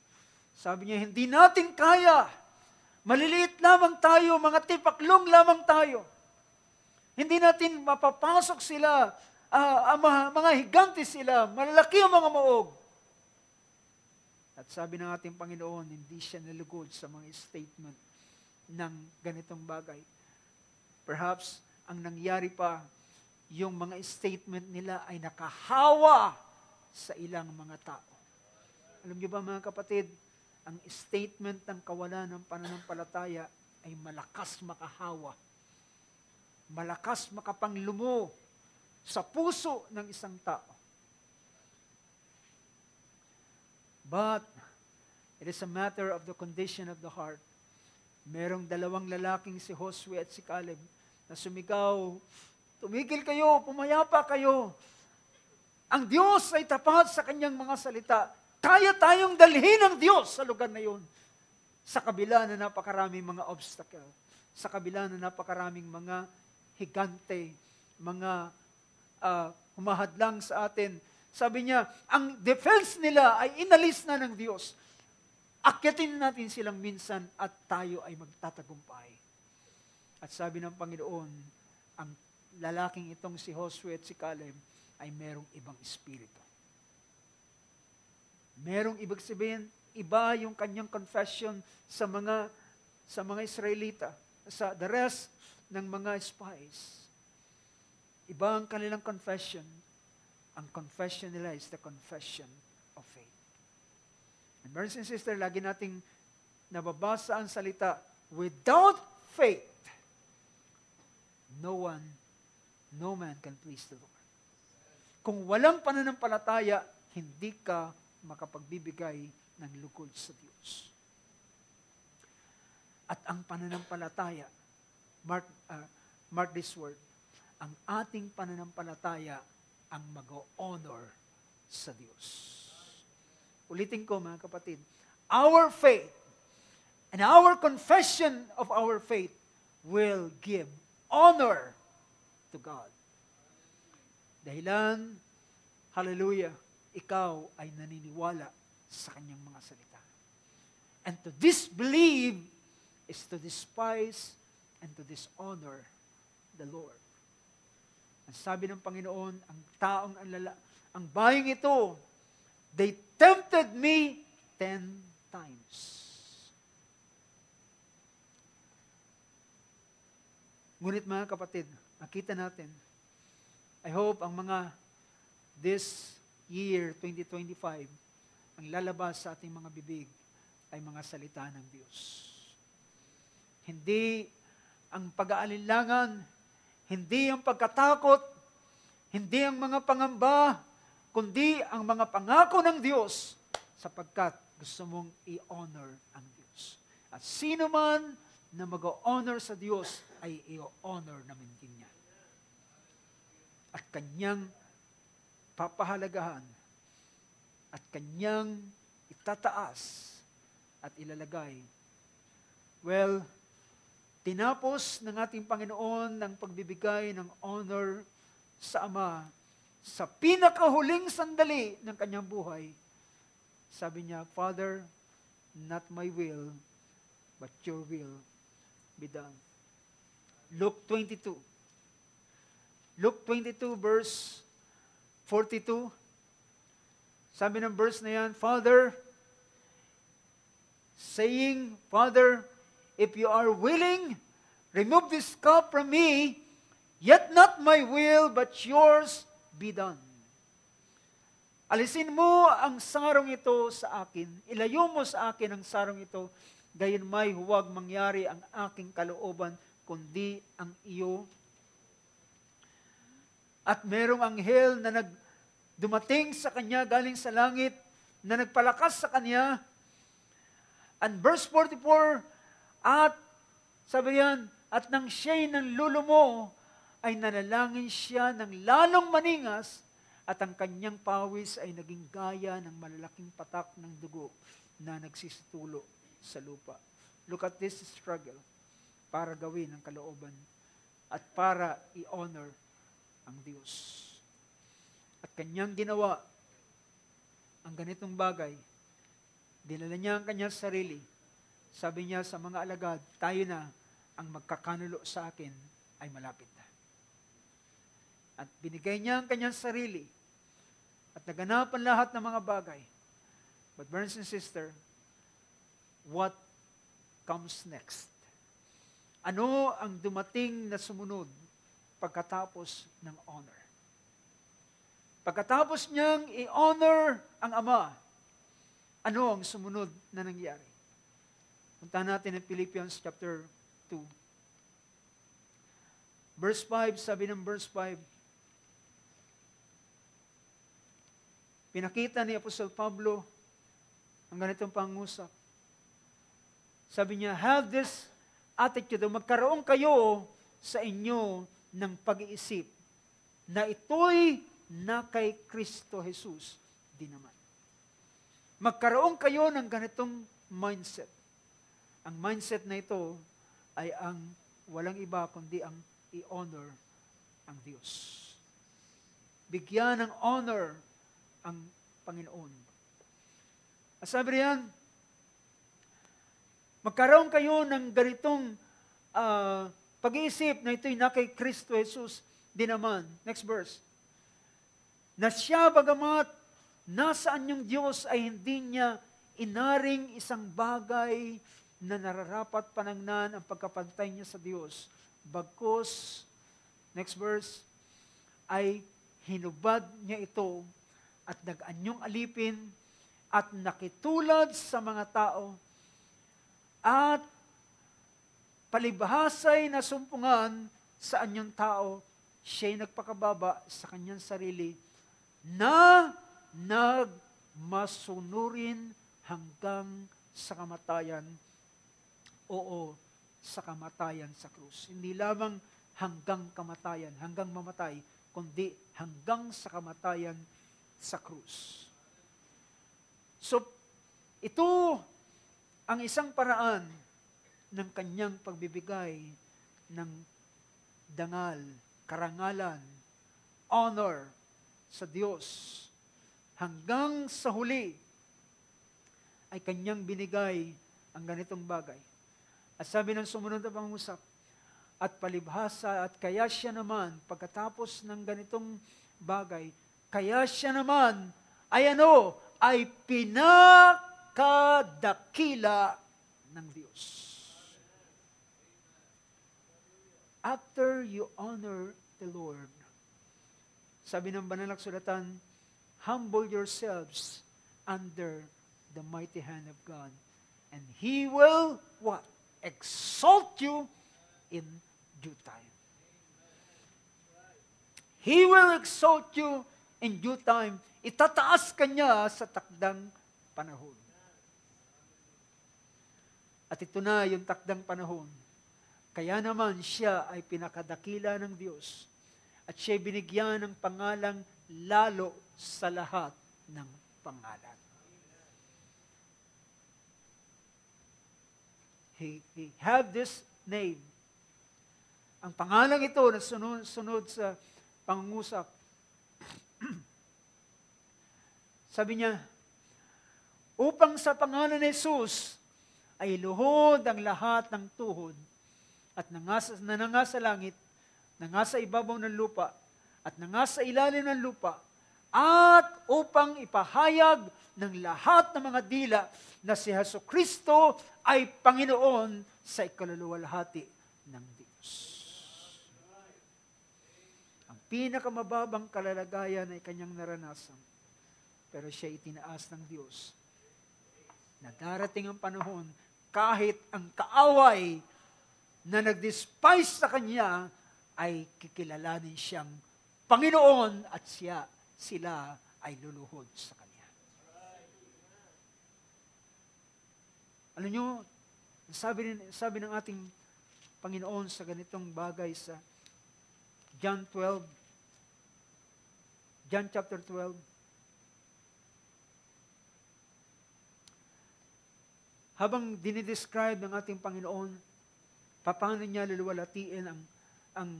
Sabi niya, hindi natin kaya. Maliliit lamang tayo, mga tipaklong lamang tayo. Hindi natin mapapasok sila, mga higante sila, malalaki ang mga maog. At sabi ng ating Panginoon, hindi siya nalugod sa mga statement ng ganitong bagay. Perhaps, ang nangyari pa, yung mga statement nila ay nakahawa sa ilang mga tao. Alam niyo ba mga kapatid, ang statement ng kawalan ng pananampalataya ay malakas makahawa. Malakas makapanglumo sa puso ng isang tao. But, it is a matter of the condition of the heart. Merong dalawang lalaking si Josue at si Caleb na sumigaw, tumigil kayo, pumayapa kayo. Ang Diyos ay tapat sa kanyang mga salita. Kaya tayong dalhin ng Diyos sa lugar na yun. Sa kabila na napakaraming mga obstacle, sa kabila na napakaraming mga higante, mga humahadlang sa atin. Sabi niya, ang defense nila ay inalis na ng Diyos. Akyatin natin silang minsan at tayo ay magtatagumpay. At sabi ng Panginoon, ang lalaking itong si Josue at si Caleb ay merong ibang espiritu. Merong ibig sabihin, iba yung kanyang confession sa mga Israelita, sa the rest ng mga spies. Iba ang kanilang confession. Ang confession nila is the confession of faith. And brothers and sisters, lagi nating nababasa ang salita, without faith, no man can please the Lord. Kung walang pananampalataya, hindi ka makapagbibigay ng lugod sa Diyos. At ang pananampalataya, mark this word, ang ating pananampalataya ang mag-honor sa Diyos. Ulitin ko mga kapatid, our faith and our confession of our faith will give honor to God. Dahilan, hallelujah, ikaw ay naniniwala sa kanyang mga salita. And to disbelieve is to despise and to dishonor the Lord. Ang sabi ng Panginoon, ang baying ito, they tempted me 10 times. Ngunit mga kapatid, nakita natin, I hope ang mga this year, 2025, ang lalabas sa ating mga bibig ay mga salita ng Diyos. Hindi ang pag-aalinlangan, hindi ang pagkatakot, hindi ang mga pangamba, kundi ang mga pangako ng Diyos sapagkat gusto mong i-honor ang Diyos. At sino man na mag-honor sa Diyos ay i-honor namin din niya. At kanyang papahalagahan at kanyang itataas at ilalagay. Well, tinapos ng ating Panginoon ng pagbibigay ng honor sa Ama sa pinakahuling sandali ng kanyang buhay. Sabi niya, Father, not my will, but your will be done. Luke 22. Luke 22 verse 42. Sabi ng verse na yan, Father, if you are willing, remove this cup from me, yet not my will, but yours be done. Alisin mo ang sarong ito sa akin, ilayo mo sa akin ang sarong ito, gayon may huwag mangyari ang aking kalooban, kundi ang iyo. At merong anghel na dumating sa kanya galing sa langit, na nagpalakas sa kanya. And verse 44, at sabi yan, at nang siya'y nanlulumo, ay nanalangin siya ng lalong maningas, at ang kanyang pawis ay naging gaya ng malalaking patak ng dugo na nagsisitulo sa lupa. Look at this struggle para gawin ang kalooban at para i-honor ang Diyos. At kanyang ginawa ang ganitong bagay. Dinala niya ang kanyang sarili. Sabi niya sa mga alagad, tayo na ang magkakanulo sa akin ay malapit na. At binigay niya ang kanyang sarili at naganapan lahat ng mga bagay. But brothers and sisters, what comes next? Ano ang dumating na sumunod pagkatapos ng honor? Pagkatapos niyang i-honor ang Ama, ano ang sumunod na nangyari? Puntahan natin ang Philippians chapter 2. Verse 5, sabi ng verse 5, pinakita ni Apostol Pablo ang ganitong pangusap. Sabi niya, have this attitude, magkaroon kayo sa inyo ng pag-iisip na ito'y na kay Kristo Jesus din naman. Magkaroon kayo ng ganitong mindset. Ang mindset na ito ay ang walang iba kundi ang i-honor ang Diyos. Bigyan ng honor ang Panginoon. At sabi riyan, magkaroon kayo ng ganitong pag-iisip na ito'y na kay Kristo Jesus din naman. Next verse. Na siya bagamat nasaan yung Diyos ay hindi niya inaring isang bagay na nararapat panangnan ang pagkapantay niya sa Diyos. Bagkus, next verse, ay hinubad niya ito at nag-anyong alipin at nakitulad sa mga tao at palibhasay na sumpungan sa anyong tao, siya'y nagpakababa sa kanyang sarili na nagmasunurin hanggang sa kamatayan. Oo, sa kamatayan sa krus. Hindi lamang hanggang kamatayan, hanggang mamatay, kundi hanggang sa kamatayan sa krus. So, ito ang isang paraan ng kanyang pagbibigay ng dangal, karangalan, honor sa Diyos. Hanggang sa huli ay kanyang binigay ang ganitong bagay. At sabi ng sumunod na pangusap, at palibhasa, at kaya siya naman, pagkatapos ng ganitong bagay, kaya siya naman, ay ano, ay pinakadakila ng Diyos. After you honor the Lord, sabi ng banal na kasulatan, humble yourselves under the mighty hand of God, and He will, what? Exalt you in due time. He will exalt you in due time. Itataas ka niya sa takdang panahon. At ito na yung takdang panahon. Kaya naman siya ay pinakadakila ng Diyos. At siya binigyan ng pangalang lalo sa lahat ng pangalan. He had this name. Ang pangalang ito na sunod sa pangungusap. Sabi niya, upang sa pangalan ni Jesus ay luhod ang lahat ng tuhod at nangasa langit, nangasa ibabaw ng lupa, at nangasa ilalim ng lupa, at upang ipahayag ng lahat ng mga dila na si Jesucristo ay Panginoon sa ikaluluwalhati ng Diyos. Ang pinakamababang kalalagayan ay kanyang naranasan, pero siya itinaas ng Diyos. Na darating ang panahon, kahit ang kaaway na nag-despise sa kanya, ay kikilalanin siyang Panginoon at sila ay luluhod sa kanya. Alam nyo, sabi ng ating Panginoon sa ganitong bagay sa John chapter 12, habang dinidescribe ng ating Panginoon, paano niya luluwalhatiin ang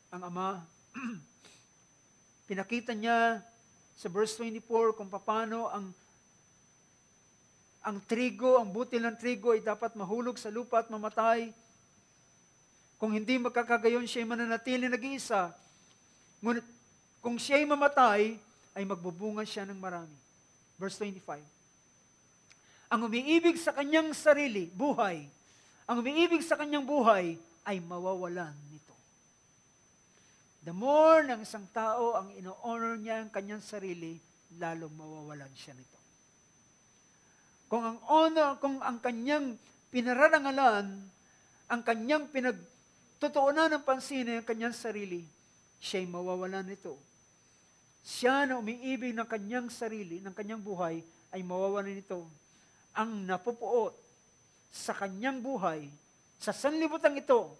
Ama. Pinakita niya sa verse 24 kung paano ang trigo, ang butil ng trigo ay dapat mahulog sa lupa at mamatay. Kung hindi magkakagayon, siya'y mananatili nag-iisa. Ngunit kung siya'y mamatay, ay magbubunga siya ng marami. Verse 25. Ang umiibig sa kanyang sarili, buhay, ang umiibig sa kanyang buhay, ay mawawalan nito. The more ng isang tao ang ino-honor niya ang kanyang sarili, lalong mawawalan siya nito. Kung ang kanyang pinararangalan, ang kanyang pinagtutuunan ng pansin ang kanyang sarili, siya'y mawawalan nito. Siya na umiibig ng kanyang sarili, ng kanyang buhay, ay mawawalan nito. Ang napupuot sa kanyang buhay, sa sanlibutan ito,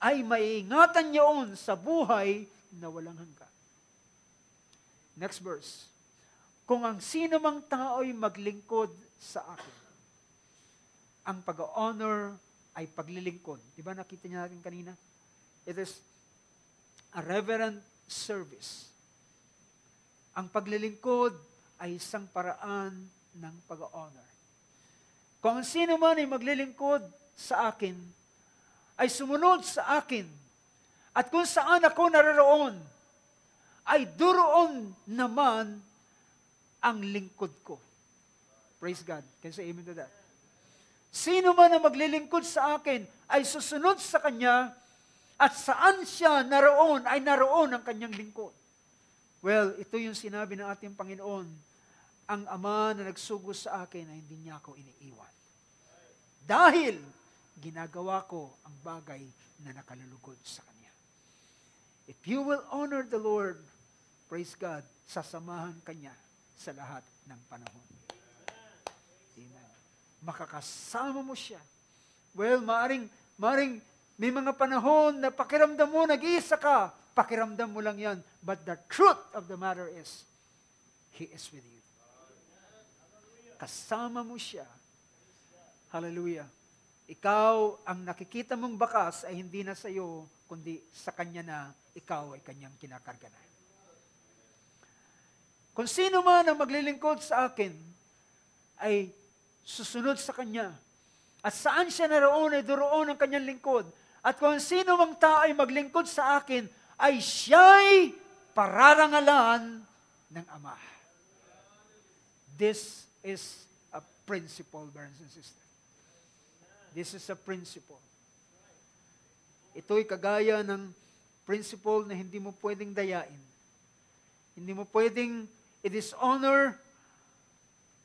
ay maiingatan niyoon sa buhay na walang hanggan. Next verse. Kung ang sino mang tao'y maglingkod sa akin, ang pag-honor ay paglilingkod. Di ba nakita niya natin kanina? It is a reverent service. Ang paglilingkod ay isang paraan ng pag-honor. Kung ang sino man ay maglilingkod sa akin, ay sumunod sa akin, at kung saan ako naroon, ay duroon naman ang lingkod ko. Praise God. Can you say amen to that? Sino man ang maglilingkod sa akin ay susunod sa Kanya, at saan siya naroon ay naroon ang Kanyang lingkod. Well, ito yung sinabi ng ating Panginoon, ang Ama na nagsugo sa akin ay hindi niya ako iniiwan. Dahil ginagawa ko ang bagay na nakalulugod sa Kanya. If you will honor the Lord, praise God, sasamahan Kanya sa lahat ng panahon. Amen. Makakasama mo siya. Well, maaring may mga panahon na pakiramdam mo, nag-iisa ka, pakiramdam mo lang yan. But the truth of the matter is, He is with you. Kasama mo siya. Hallelujah. Ikaw, ang nakikita mong bakas ay hindi na sa iyo, kundi sa Kanya na ikaw ay Kanyang kinakarga na. Kung sino man ang maglilingkod sa akin, ay susunod sa Kanya. At saan siya naroon ay duroon ang Kanyang lingkod. At kung sino mang tao ay maglingkod sa akin, ay siya'y pararangalan ng Ama. This is a principle, brothers and sisters. This is a principle. Ito'y kagaya ng principle na hindi mo pwedeng dayain. Hindi mo pwedeng i-dishonor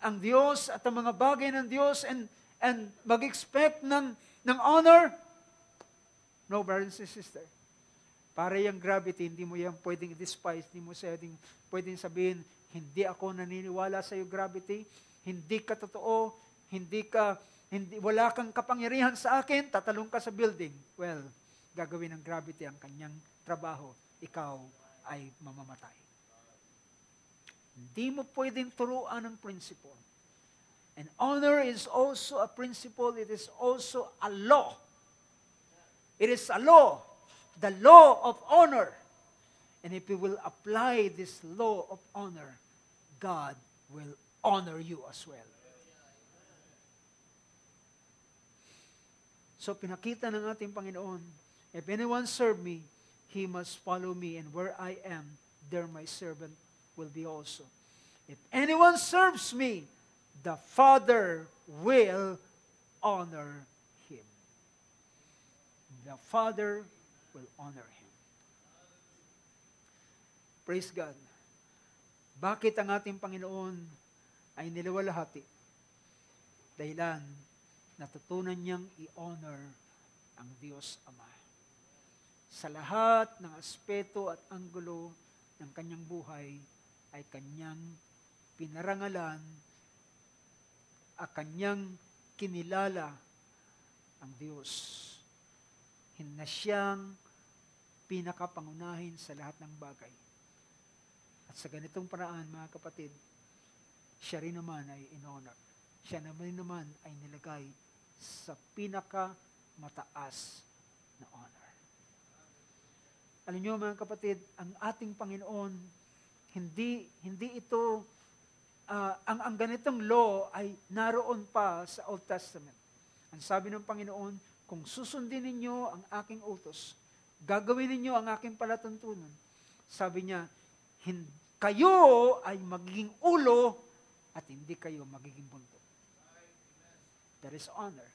ang Diyos at ang mga bagay ng Diyos and mag-expect ng honor. No, brothers and sisters. Para yung gravity, hindi mo yan pwedeng i-despise, hindi mo pwedeng sabihin, hindi ako naniniwala sa iyo, gravity, hindi ka totoo, wala kang kapangyarihan sa akin, tatalong ka sa building. Well, gagawin ng gravity ang kanyang trabaho, ikaw ay mamamatay. Hindi mo pwedeng turuan ng principle. And honor is also a principle. It is also a law. It is a law. The law of honor. And if you will apply this law of honor, God will honor you as well. So pinakita ng ating Panginoon, if anyone serve me, he must follow me, and where I am, there my servant will be also. If anyone serves me, the Father will honor him. The Father will honor him. Praise God. Bakit ang ating Panginoon ay niliwalhati? Dahilan, natutunan niyang i-honor ang Diyos Ama. Sa lahat ng aspeto at anggulo ng kanyang buhay ay kanyang pinarangalan at kanyang kinilala ang Diyos. Na siyang pinakapangunahin sa lahat ng bagay. At sa ganitong paraan, mga kapatid, siya rin naman ay in-honor. Siya naman ay nilagay sa pinakamataas na honor. Alam niyo, mga kapatid, ang ating Panginoon, hindi ito, ang ganitong law ay naroon pa sa Old Testament. Ang sabi ng Panginoon, kung susundin ninyo ang aking utos, gagawin ninyo ang aking palatuntunan. Sabi niya, kayo ay magiging ulo at hindi kayo magiging buntot. That is honor.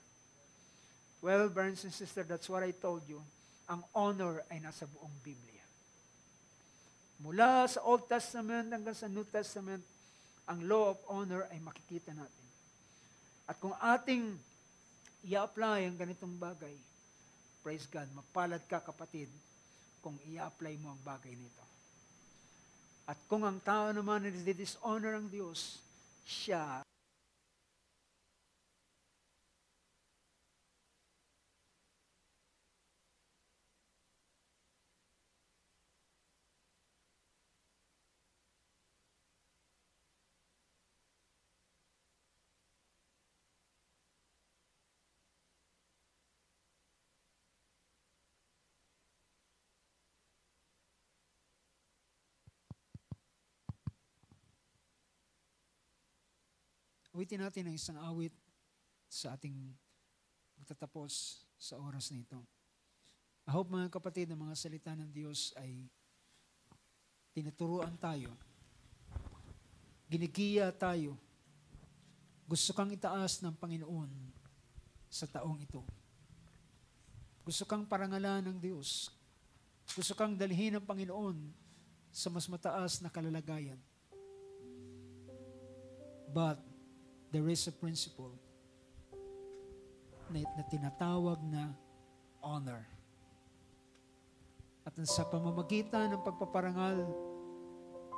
Well, brothers and sisters, that's what I told you. Ang honor ay nasa buong Biblia. Mula sa Old Testament hanggang sa New Testament, ang law of honor ay makikita natin. At kung ating i-apply ang ganitong bagay, praise God, mapalad ka kapatid kung i-apply mo ang bagay nito. At kung ang tao naman ay dishonor ang Diyos, siya Awitin natin ang isang awit sa ating magtatapos sa oras na ito. I hope mga kapatid, ang mga salita ng Diyos ay tinuturuan tayo, ginigiya tayo, gusto kang itaas ng Panginoon sa taong ito. Gusto kang parangalan ng Diyos. Gusto kang dalhin ng Panginoon sa mas mataas na kalalagayan. But there is a principle na tinatawag na honor. At sa pamamagitan ng pagpaparangal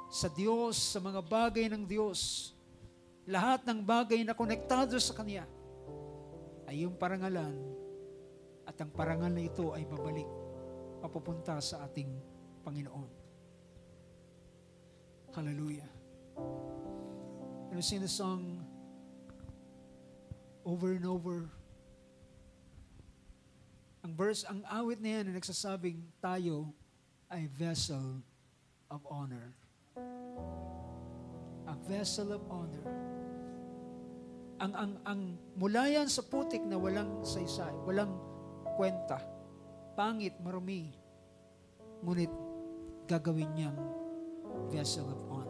sa Diyos, sa mga bagay ng Diyos, lahat ng bagay na konektado sa Kanya, ay yung parangalan, at ang parangal na ito ay babalik, papupunta sa ating Panginoon. Hallelujah. And we sing the song over and over. Ang awit na yan na nagsasabing tayo ay vessel of honor. A vessel of honor. Ang mula yan sa putik na walang saysay, walang kwenta, pangit, marumi, ngunit gagawin niyang vessel of honor.